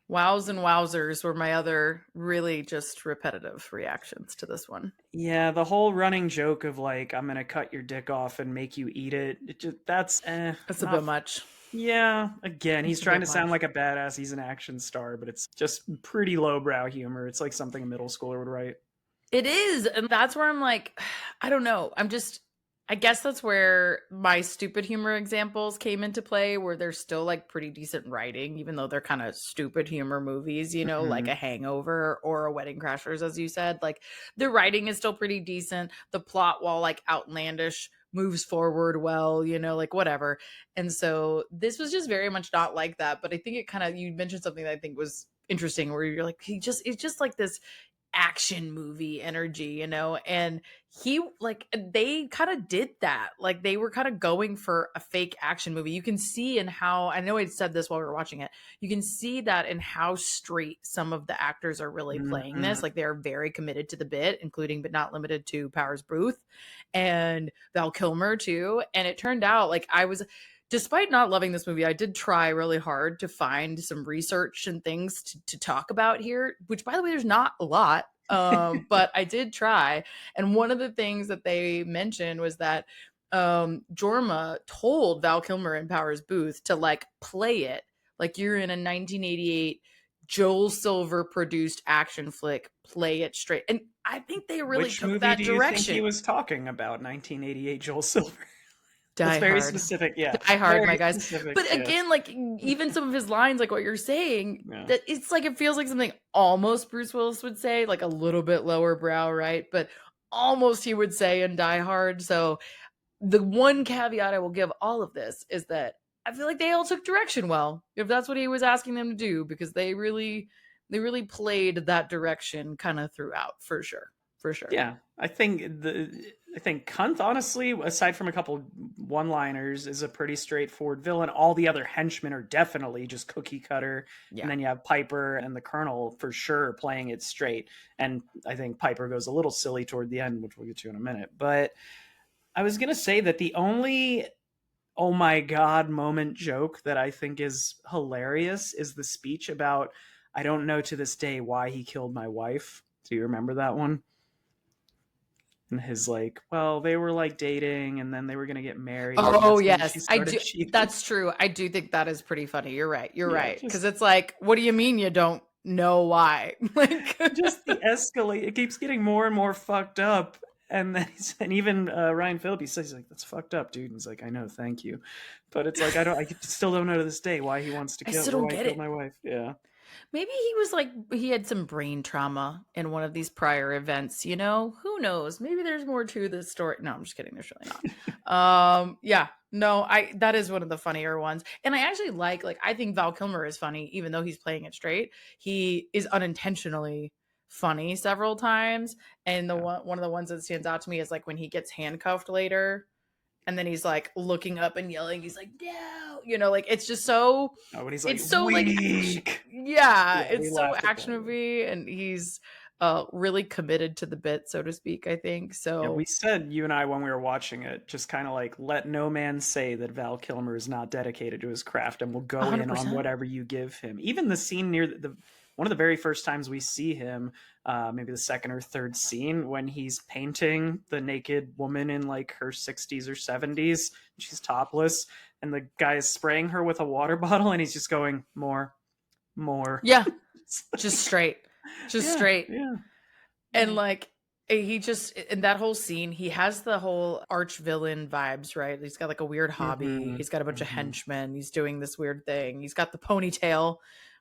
Wows and wowzers were my other really just repetitive reactions to this one. Yeah, the whole running joke of like, I'm gonna cut your dick off and make you eat it. That's It's a bit not. much. Yeah, again, he's It's a trying bit to sound much. like a badass. He's an action star, but it's just pretty lowbrow humor. It's like something a middle schooler would write. It is. And that's where I'm like, I don't know. I guess that's where my stupid humor examples came into play, where they're still like pretty decent writing, even though they're kind of stupid humor movies, like Mhm. a Hangover or a Wedding Crashers, as you said. Like the writing is still pretty decent. The plot, while like outlandish, moves forward well, like whatever. And so this was just very much not like that. But I think you mentioned something that I think was interesting, where you're like, it's just like this action movie energy, and they kind of did that. Like they were kind of going for a fake action movie. You can see in how, I know I said this while we were watching it, you can see that in how straight some of the actors are really playing Mhm. this. Like they're very committed to the bit, including but not limited to Powers Booth and Val Kilmer too. And it turned out like despite not loving this movie, I did try really hard to find some research and things to talk about here, which by the way, there's not a lot. But I did try. And one of the things that they mentioned was that Jorma told Val Kilmer in Powers Booth to like play it like you're in a 1988 Joel Silver produced action flick, play it straight. And I think they really Which took movie that do you think he direction. was talking about? 1988 Joel Silver. That's Die very Hard. specific. Yeah, Die Hard, my very guys. specific. But Yeah, again, like even some of his lines, like what you're saying, yeah. that it's like it feels like something almost Bruce Willis would say, like a little bit lower brow, right? But almost he would say in Die Hard. So the one caveat I will give all of this is that I feel like they all took direction well, if that's what he was asking them to do, because they really played that direction kind of throughout, for sure. For sure. Yeah, I think Kunt, honestly, aside from a couple one-liners, is a pretty straightforward villain. All the other henchmen are definitely just cookie cutter, and Yeah. then you have Piper and the Colonel for sure playing it straight. And I think Piper goes a little silly toward the end, which we'll get to in a minute. But I was gonna say that the only oh my god moment joke that I think is hilarious is the speech about I don't know to this day why he killed my wife. Do you remember that one? And his like, well, they were like dating and then they were gonna get married and Oh that's when she yes, I started do. cheating. That's true. I do think that is pretty funny. You're right. You're Yeah, right. Because it's like, what do you mean you don't know why? Like, just the escalate. It keeps getting more and more fucked up. And then and even Ryan Phillippe says he's like, "That's fucked up, dude." And he's like, "I know, thank you," but it's like I still don't know to this day why he wants to I kill, still or don't why he get killed it. my wife. Yeah, Maybe he was like he had some brain trauma in one of these prior events, Who knows? Maybe there's more to this story. No, I'm just kidding. There's really not. Yeah. No, I that is one of the funnier ones. And I actually like I think Val Kilmer is funny, even though he's playing it straight. He is unintentionally funny several times. And the yeah. one of the ones that stands out to me is like when he gets handcuffed later and then he's like looking up and yelling, he's like, no, like it's just so Oh, but he's like it's so like action, weak. yeah, Yeah, we it's so laughed at action that. movie, and he's really committed to the bit, so to speak, I think. Yeah, we So said, you and I, when we were watching it, just kind of like, let no man say that Val Kilmer is not dedicated to his craft and will go in on 100%. whatever you give him. Even the scene near the one of the very first times we see him, maybe the second or third scene, when he's painting the naked woman in like her 60s or 70s, she's topless, and the guy is spraying her with a water bottle, and he's just going, more, more. Yeah, just straight. Just Yeah, straight. yeah. And like he just in that whole scene, he has the whole arch villain vibes, right? He's got like a weird hobby. Mm-hmm, He's got a bunch of mm-hmm. henchmen. He's doing this weird thing. He's got the ponytail,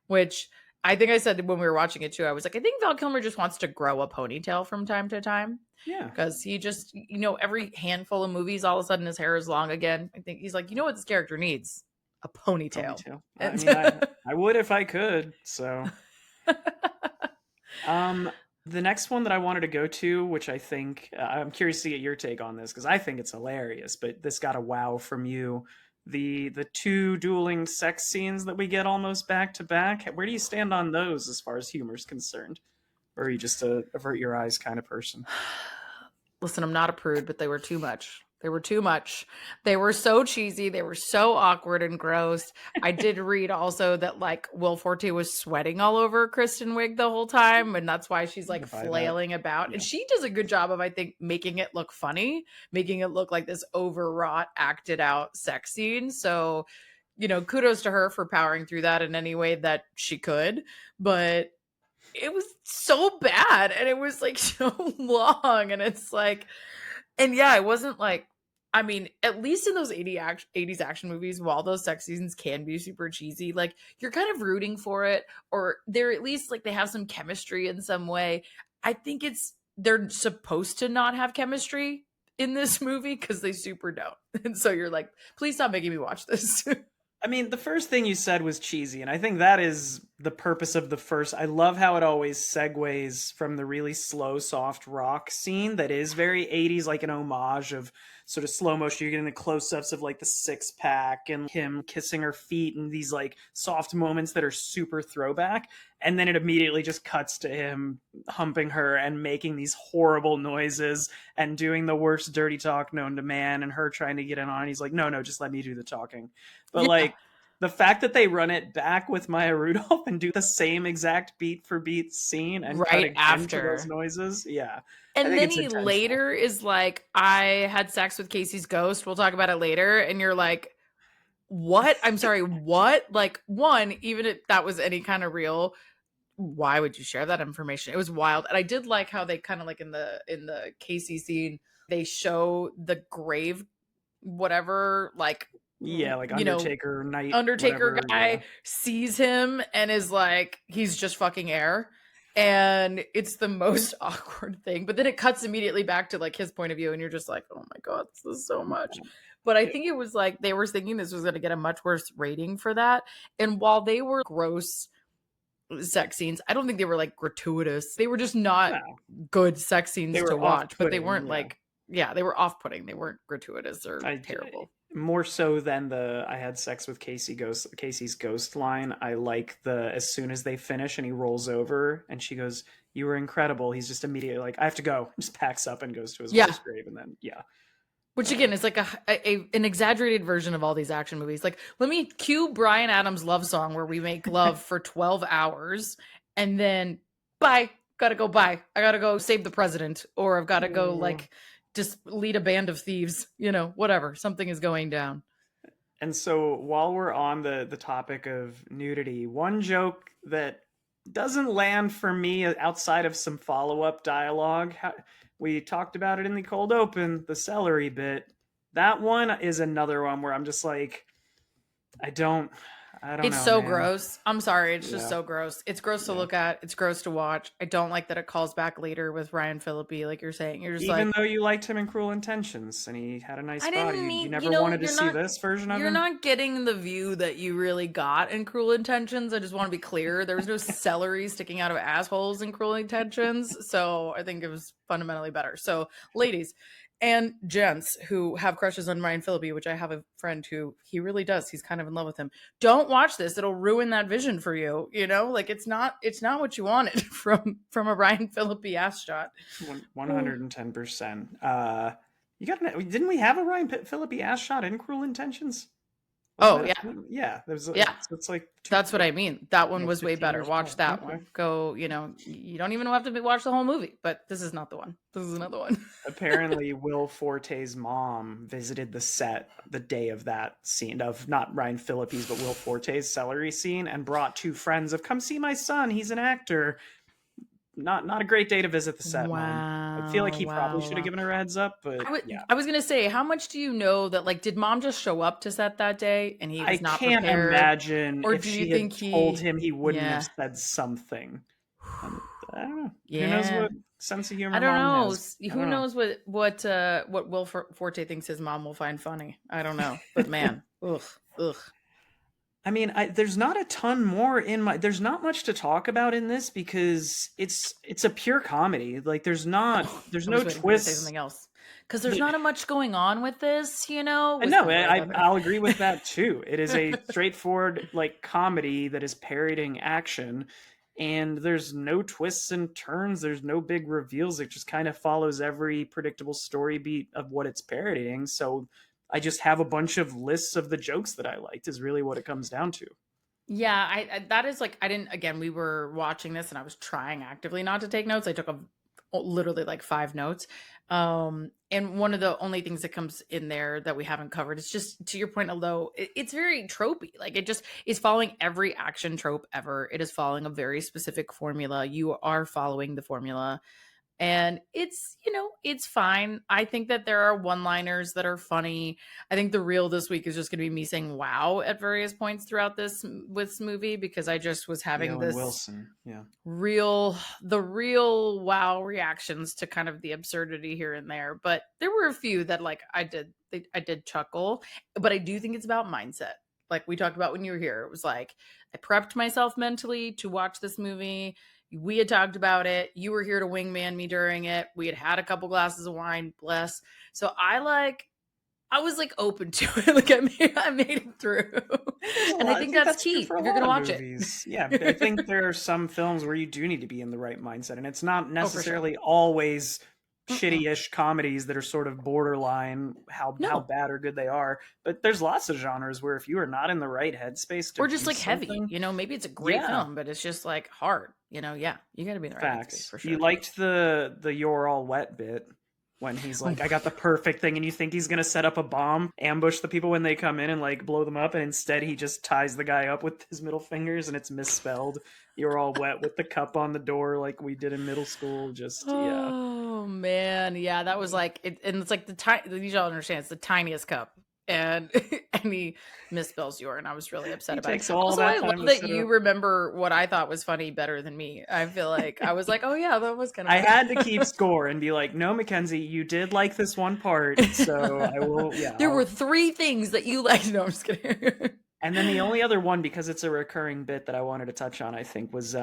which I think I said when we were watching it too. I was like, I think Val Kilmer just wants to grow a ponytail from time to time Yeah. because he just, every handful of movies, all of a sudden his hair is long again. I think he's like, what this character needs? A ponytail. Ponytail. I And mean, I would if I could. So, um, the next one that I wanted to go to, which I think I'm curious to get your take on this because I think it's hilarious, but this got a wow from you. The two dueling sex scenes that we get almost back to back. Where do you stand on those as far as humor is concerned? or are you just a avert your eyes kind of person? Listen, I'm not a prude, but they were too much. They were too much. They were so cheesy. They were so awkward and gross. I did read also that like Will Forte was sweating all over Kristen Wiig the whole time, and that's why she's like flailing about. Yeah. And she does a good job of, I think, making it look funny, making it look like this overwrought, acted out sex scene. So, you know, kudos to her for powering through that in any way that she could. But it was so bad, and it was like so long, and it's like, and yeah, it wasn't like, I mean, at least in those 80s action movies, while those sex scenes can be super cheesy, like you're kind of rooting for it, or they're at least like they have some chemistry in some way. I think they're supposed to not have chemistry in this movie because they super don't. And so you're like, please stop making me watch this. I mean, the first thing you said was cheesy, and I think that is the purpose of the first. I love how it always segues from the really slow, soft rock scene that is very 80s, like an homage of sort of slow motion. You're getting the close-ups of like the six pack and him kissing her feet and these like soft moments that are super throwback. And then it immediately just cuts to him humping her and making these horrible noises and doing the worst dirty talk known to man, and her trying to get in on it. He's like, no, just let me do the talking. But like the fact that they run it back with Maya Rudolph and do the same exact beat for beat scene and cut again after those noises. Yeah. And then he later is like, I had sex with Casey's ghost. We'll talk about it later. And you're like, what? I'm sorry, what? Like, one, even if that was any kind of real, why would you share that information? It was wild. And I did like how they kind of like in the Casey scene, they show the grave, whatever, like, yeah, like Undertaker knight, Undertaker whatever, guy sees him and is like, he's just fucking air. And it's the most awkward thing. But then it cuts immediately back to like his point of view, and you're just like, oh my God, this is so much. But I think it was like they were thinking this was going to get a much worse rating for that. And while they were gross sex scenes, I don't think they were like gratuitous. They were just not good sex scenes to watch. But they weren't like, they were off-putting. They weren't gratuitous or terrible. More so than I had sex with Casey's ghost line. I like as soon as they finish and he rolls over and she goes, "You were incredible." He's just immediately like, "I have to go." Just packs up and goes to his wife's grave, and then Which again is like an exaggerated version of all these action movies. Like, let me cue Bryan Adams' love song where we make love for 12 hours and then bye, gotta go, bye. I gotta go save the president, or I've gotta go like just lead a band of thieves, whatever. Something is going down. And so while we're on the topic of nudity, one joke that doesn't land for me outside of some follow-up dialogue, we talked about it in the cold open, the celery bit. That one is another one where I'm just like, I don't know. It's so gross. I'm sorry. It's just so gross. It's gross to look at. It's gross to watch. I don't like that it calls back later with Ryan Phillippe, like you're saying. You're just even though you liked him in Cruel Intentions and he had a nice body, you never wanted to see this version of him? You're not getting the view that you really got in Cruel Intentions. I just want to be clear. There was no celery sticking out of assholes in Cruel Intentions. So I think it was fundamentally better. So ladies and gents who have crushes on Ryan Phillippe, which I have a friend who he really does. He's kind of in love with him. Don't watch this. It'll ruin that vision for you. Like it's not what you wanted from a Ryan Phillippe ass shot. 110%. Didn't we have a Ryan Phillippe ass shot in Cruel Intentions? It's like that's what I mean. That one was way better. Watch that one. Go. You don't even have to watch the whole movie. But this is not the one. This is another one. Apparently, Will Forte's mom visited the set the day of that scene of not Ryan Phillippe's but Will Forte's celery scene, and brought two friends of come see my son. He's an actor. Not a great day to visit the set. Wow. Mom. I feel like he probably should have given her a heads up, but I was gonna say, how much do you know that? Like, did mom just show up to set that day and he was not prepared? I can't imagine. Or if do she you think had told him, he wouldn't have said something. I don't know. Who knows what sense of humor? I don't know. Has. Who knows what Will Forte thinks his mom will find funny? I don't know. But man, ugh. I mean, there's not a ton more there's not much to talk about in this because it's a pure comedy. Like there's no twist. Say something else because there's not much going on with this, No, I'll agree with that too. It is a straightforward like comedy that is parodying action and there's no twists and turns, there's no big reveals. It just kind of follows every predictable story beat of what it's parodying. So I just have a bunch of lists of the jokes that I liked, is really what it comes down to. Yeah, I that is like I didn't again, we were watching this and I was trying actively not to take notes. I took literally like 5 notes. And one of the only things that comes in there that we haven't covered is just to your point, although it's very tropey. Like it just is following every action trope ever. It is following a very specific formula. You are following the formula. And it's, it's fine. I think that there are one-liners that are funny. I think the reel this week is just going to be me saying wow at various points throughout this movie, because I just was having Owen this Wilson, yeah, the real wow reactions to kind of the absurdity here and there. But there were a few that like I did chuckle, but I do think it's about mindset. Like we talked about when you were here, it was like I prepped myself mentally to watch this movie. We had talked about it. You were here to wingman me during it. We had a couple glasses of wine, bless. So I was like open to it. Like I made it through. And I think that's key if you're going to watch movies. Yeah, I think there are some films where you do need to be in the right mindset, and it's not necessarily sure. always shitty-ish comedies that are sort of borderline how bad or good they are. But there's lots of genres where if you are not in the right headspace to or just like something, heavy, maybe it's a great film, but it's just like hard, yeah, you got to be in the right headspace for sure. You liked the "you're all wet" bit when he's like, I got the perfect thing, and you think he's gonna set up a bomb, ambush the people when they come in and like blow them up, and instead he just ties the guy up with his middle fingers and it's misspelled. You're all wet with the cup on the door like we did in middle school. Just oh man, yeah, that was like it, and it's like you all understand it's the tiniest cup. And and he misspells your, and I was really upset about it. Also, I love that you remember what I thought was funny better than me. I feel like I was like, oh yeah, that was kind of. I had to keep score and be like, no, Mackenzie, you did like this one part, so I will. Yeah, there were 3 things that you liked. No, I'm just kidding. And then the only other one, because it's a recurring bit that I wanted to touch on, I think, was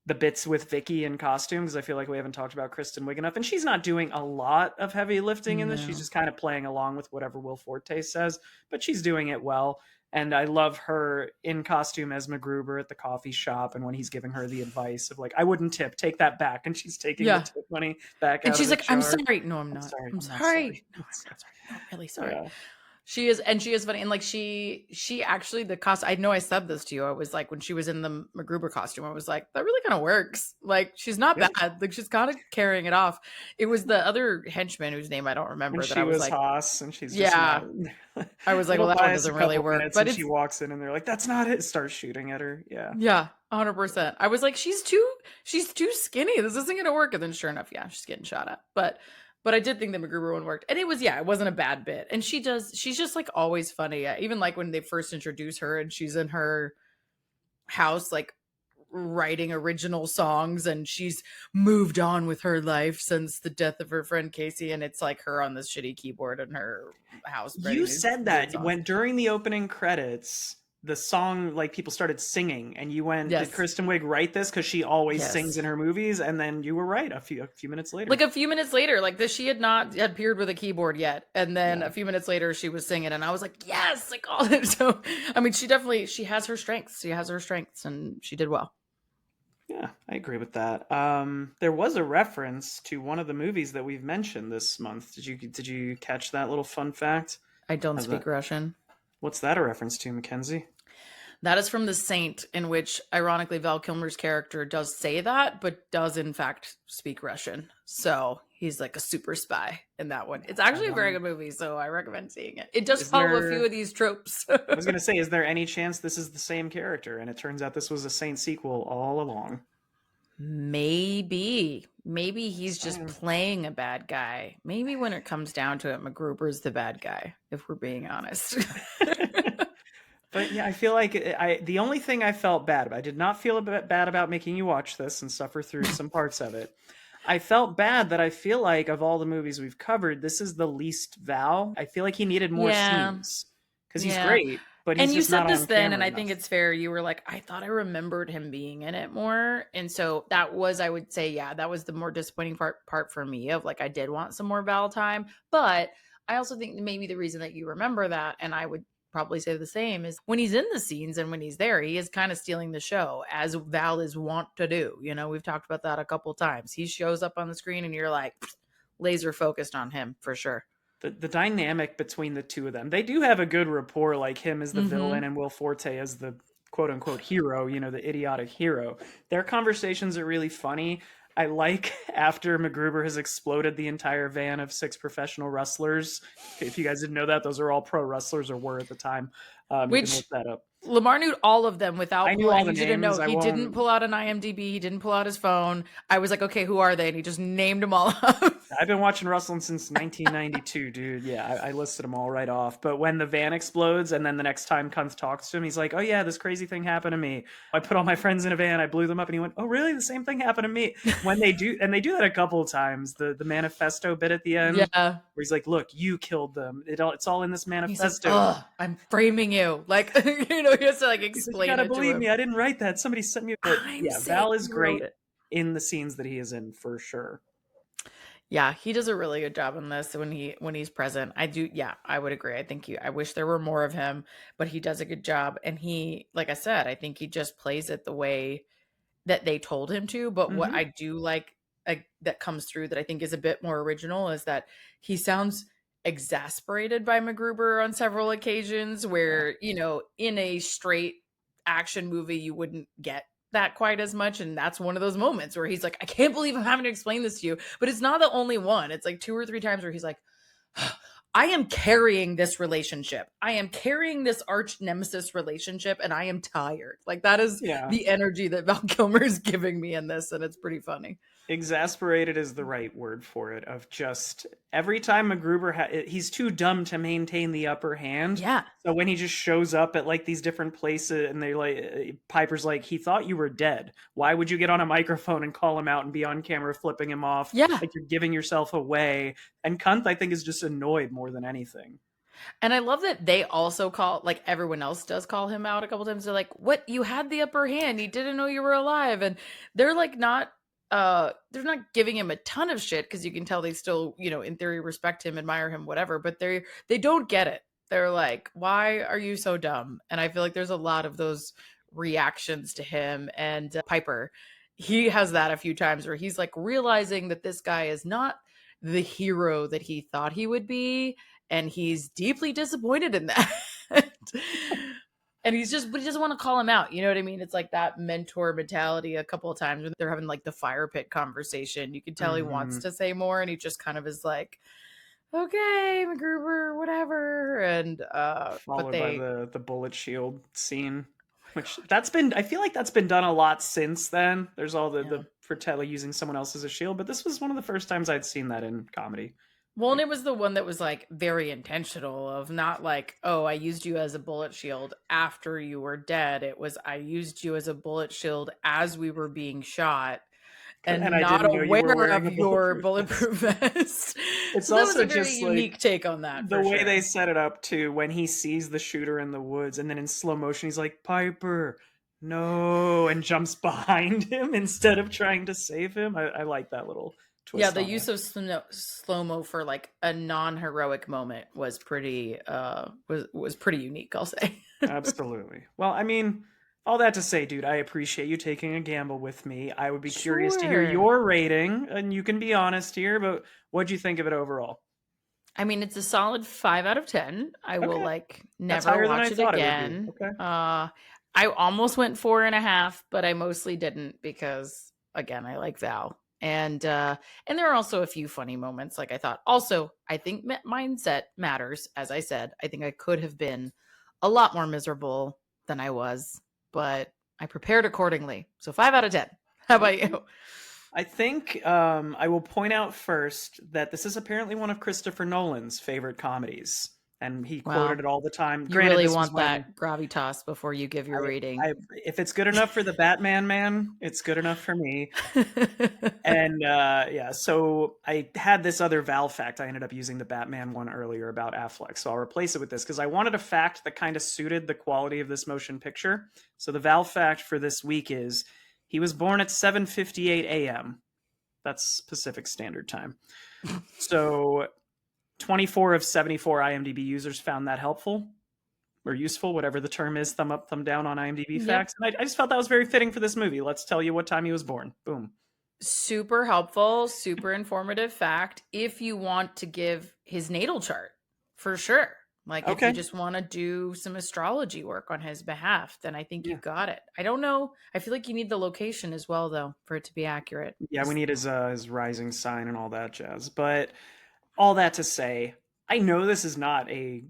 the bits with Vicky in costume, because I feel like we haven't talked about Kristen Wiig enough, and she's not doing a lot of heavy lifting in this. She's just kind of playing along with whatever Will Forte says, but she's doing it well. And I love her in costume as MacGruber at the coffee shop, and when he's giving her the advice of like, I wouldn't tip, take that back, and she's taking the tip money back and out she's of the like, jar. I'm sorry. No, I'm not. I'm sorry. No, I'm not sorry. I'm really sorry. Yeah. She is funny. And like she actually, the costume, I know I said this to you. I was like, when she was in the MacGruber costume, I was like, that really kind of works. Like, she's not bad. Like, she's kind of carrying it off. It was the other henchman whose name I don't remember. And that she I was like, Haas, and she's just I was like, well, that one doesn't really work. But she walks in and they're like, that's not it. Starts shooting at her. Yeah. Yeah. 100%. I was like, she's too skinny. This isn't going to work. And then sure enough, yeah, she's getting shot at. But I did think the MacGruber one worked. And it wasn't a bad bit. And she's just like always funny. Even like when they first introduce her and she's in her house, like writing original songs, and she's moved on with her life since the death of her friend Casey. And it's like her on this shitty keyboard in her house. You said that when during the opening credits, the song, like people started singing, and you went, did Kristen Wiig write this? Because she always sings in her movies. And then you were right a few minutes later. Like a few minutes later, like this, she had not appeared with a keyboard yet. And then a few minutes later she was singing, and I was like, yes, I called it. So, I mean, she has her strengths. She has her strengths, and she did well. Yeah, I agree with that. There was a reference to one of the movies that we've mentioned this month. Did you catch that little fun fact? I don't speak Russian. What's that a reference to, Mackenzie? That is from The Saint, in which, ironically, Val Kilmer's character does say that, but does, in fact, speak Russian. So he's like a super spy in that one. It's actually a very good movie, so I recommend seeing it. It does follow a few of these tropes. I was going to say, is there any chance this is the same character? And it turns out this was a Saint sequel all along. Maybe he's just playing a bad guy. Maybe when it comes down to it, MacGruber's the bad guy, if we're being honest. But yeah, I feel like the only thing I felt bad about, I did not feel bad about making you watch this and suffer through some parts of it. I felt bad that I feel like of all the movies we've covered, this is the least Val. I feel like he needed more scenes because he's great. But he's just not on camera enough. And you said this then, and I think it's fair. You were like, I thought I remembered him being in it more. And so that was, I would say, that was the more disappointing part for me of like, I did want some more Val time. But I also think maybe the reason that you remember that, and I would probably say the same, is when he's in the scenes and when he's there, he is kind of stealing the show, as Val is wont to do. You know, we've talked about that a couple times. He shows up on the screen and you're like laser focused on him for sure. The dynamic between the two of them, they do have a good rapport, like him as the Mm-hmm. villain and Will Forte as the quote unquote hero, you know, the idiotic hero. Their conversations are really funny. I like after MacGruber has exploded the entire van of 6 professional wrestlers. If you guys didn't know that, those are all pro wrestlers, or were at the time. You can look Which that up. Lamar knew all of them without I knew pulling. all I the need you to know names. I he didn't won't. pull out an IMDb. He didn't pull out his phone. I was like, okay, who are they? And he just named them all up. I've been watching wrestling since 1992, dude. Yeah, I listed them all right off. But when the van explodes and then the next time Kunth talks to him, he's like, oh yeah, this crazy thing happened to me. I put all my friends in a van, I blew them up, and he went, oh really? The same thing happened to me. When they do, and they do that a couple of times, the manifesto bit at the end, Yeah. where he's like, look, you killed them. It's all in this manifesto. He's like, I'm framing you. Like, you know, he has to like explain you gotta it believe to him. me, I didn't write that. Somebody sent me. But yeah, Val is great in the scenes that he is in, for sure. Yeah, he does a really good job in this when he's present. I would agree. I wish there were more of him, but he does a good job. And he, like I said, I think he just plays it the way that they told him to. But what I do like that comes through that I think is a bit more original is that he sounds exasperated by MacGruber on several occasions where, you know, in a straight action movie, you wouldn't get that quite as much. And that's one of those moments where he's like, I can't believe I'm having to explain this to you. But it's not the only one. It's like 2 or 3 times where he's like, I am carrying this relationship. I am carrying this arch nemesis relationship and I am tired. Like that is the energy that Val Kilmer is giving me in this. And it's pretty funny. Exasperated is the right word for it. Of just every time MacGruber he's too dumb to maintain the upper hand. Yeah. So when he just shows up at like these different places and they like Piper's like, he thought you were dead. Why would you get on a microphone and call him out and be on camera flipping him off? Yeah. Like you're giving yourself away. And Kunth, I think, is just annoyed more than anything. And I love that they also call, like everyone else does call him out a couple times. They're like, what? You had the upper hand. He didn't know you were alive. And they're like they're not giving him a ton of shit because you can tell they still, you know, in theory respect him, admire him, whatever, but they don't get it. They're like, why are you so dumb? And I feel like there's a lot of those reactions to him. And Piper, he has that a few times where he's like realizing that this guy is not the hero that he thought he would be, and he's deeply disappointed in that. And but he doesn't want to call him out. You know what I mean? It's like that mentor mentality a couple of times when they're having like the fire pit conversation. You can tell he wants to say more and he just kind of is like, okay, MacGruber, whatever. And followed by the bullet shield scene, which I feel like that's been done a lot since then. There's all the Fratelli using someone else as a shield, but this was one of the first times I'd seen that in comedy. Well, and it was the one that was like very intentional of not like, oh, I used you as a bullet shield after you were dead. It was, I used you as a bullet shield as we were being shot and not aware of your bulletproof vest. It's so also that was a very just unique like, take on that. The way they set it up too, when he sees the shooter in the woods and then in slow motion, he's like, Piper, no, and jumps behind him instead of trying to save him. I like that little twist. Yeah, the use of slow-mo for like a non-heroic moment was pretty was pretty unique, I'll say. Absolutely. Well, I mean, all that to say, dude, I appreciate you taking a gamble with me. I would be curious to hear your rating, and you can be honest here, but what'd you think of it overall? I mean, it's a solid 5 out of 10. I will like never watch it again. I almost went 4.5, but I mostly didn't because again, I like Val. And there are also a few funny moments. Like I thought, also, I think mindset matters. As I said, I think I could have been a lot more miserable than I was, but I prepared accordingly. So 5 out of 10. How about you? I think I will point out first that this is apparently one of Christopher Nolan's favorite comedies. And he quoted it all the time. You really want that gravitas before you give your rating. If it's good enough for the Batman man, it's good enough for me. And so I had this other Val fact. I ended up using the Batman one earlier about Affleck. So I'll replace it with this because I wanted a fact that kind of suited the quality of this motion picture. So the Val fact for this week is he was born at 7:58 a.m. That's Pacific Standard Time. So 24 of 74 IMDb users found that helpful. or useful, whatever the term is, thumb up, thumb down on IMDb Yep. facts. And I just felt that was very fitting for this movie. Let's tell you what time he was born. Boom. Super helpful, super informative fact if you want to give his natal chart, for sure. Like if you Okay. just want to do some astrology work on his behalf, then I think you Yeah. got it. I don't know. I feel like you need the location as well, though, for it to be accurate. Yeah, we need his rising sign and all that jazz. But all that to say, I know this is not a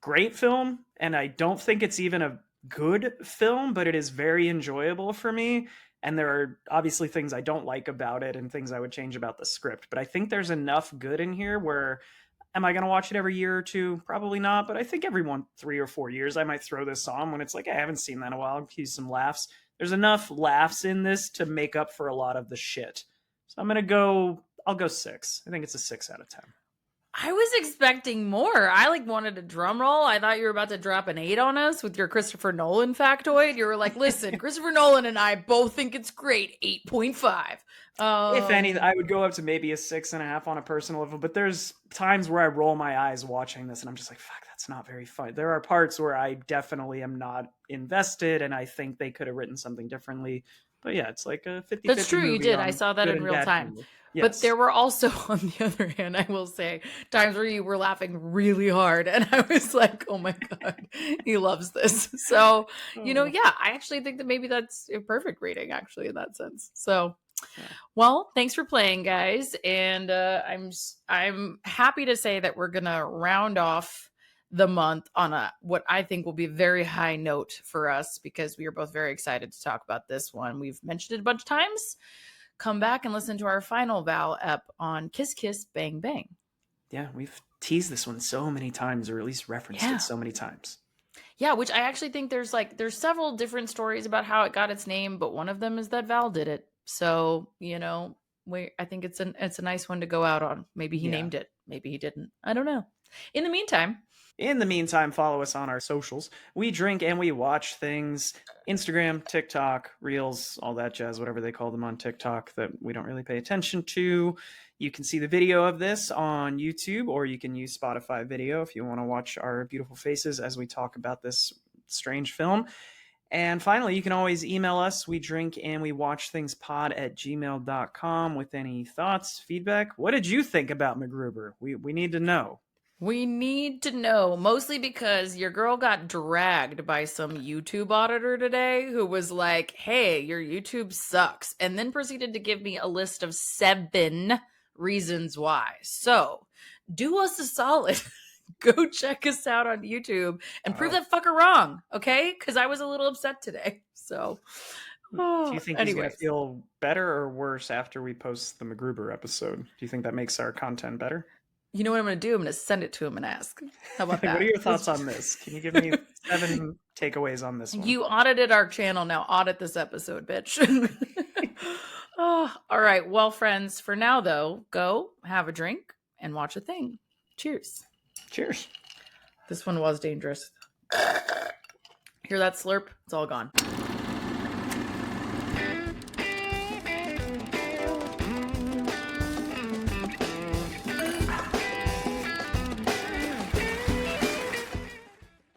great film, and I don't think it's even a good film, but it is very enjoyable for me. And there are obviously things I don't like about it and things I would change about the script. But I think there's enough good in here where, am I going to watch it every year or two? Probably not. But I think every 3 or 4 years, I might throw this on when it's like, I haven't seen that in a while. I'll use some laughs. There's enough laughs in this to make up for a lot of the shit. So I'll go 6. I think it's a 6 out of 10. I was expecting more. I wanted a drum roll. I thought you were about to drop an 8 on us with your Christopher Nolan factoid. You were like, listen, Christopher Nolan and I both think it's great. 8.5. If anything, I would go up to maybe a 6.5 on a personal level, but there's times where I roll my eyes watching this and I'm just like, fuck, that's not very fun. There are parts where I definitely am not invested and I think they could have written something differently. But yeah, it's like a 50-50 That's true. You movie did. I on saw that good in and real bad time. humor. But Yes. there were also, on the other hand, I will say, times where you were laughing really hard. And I was like, oh my God, he loves this. So, yeah, I actually think that maybe that's a perfect rating, actually, in that sense. So, well, thanks for playing, guys. And I'm happy to say that we're going to round off the month on what I think will be a very high note for us because we are both very excited to talk about this one. We've mentioned it a bunch of times. Come back and listen to our final Val ep on Kiss Kiss Bang Bang. Yeah, we've teased this one so many times, or at least referenced it so many times. Yeah, which I actually think there's several different stories about how it got its name, but one of them is that Val did it. So, I think it's a nice one to go out on. Maybe he named it. Maybe he didn't. I don't know. In the meantime, follow us on our socials. We drink and we watch things. Instagram, TikTok, Reels, all that jazz, whatever they call them on TikTok that we don't really pay attention to. You can see the video of this on YouTube, or you can use Spotify video if you want to watch our beautiful faces as we talk about this strange film. And finally, you can always email us. We drink and we watch things pod@gmail.com with any thoughts, feedback. What did you think about MacGruber? We need to know. We need to know, mostly because your girl got dragged by some YouTube auditor today who was like, hey, your YouTube sucks, and then proceeded to give me a list of 7 reasons why. So do us a solid. Go check us out on YouTube and prove that fucker wrong, okay? Because I was a little upset today. So, do you think he's going to feel better or worse after we post the MacGruber episode? Do you think that makes our content better? You know what I'm going to do? I'm going to send it to him and ask. How about that? What are your thoughts on this? Can you give me 7 takeaways on this one? You audited our channel. Now audit this episode, bitch. All right. Well, friends, for now, though, go have a drink and watch a thing. Cheers. Cheers. This one was dangerous. Hear that slurp? It's all gone.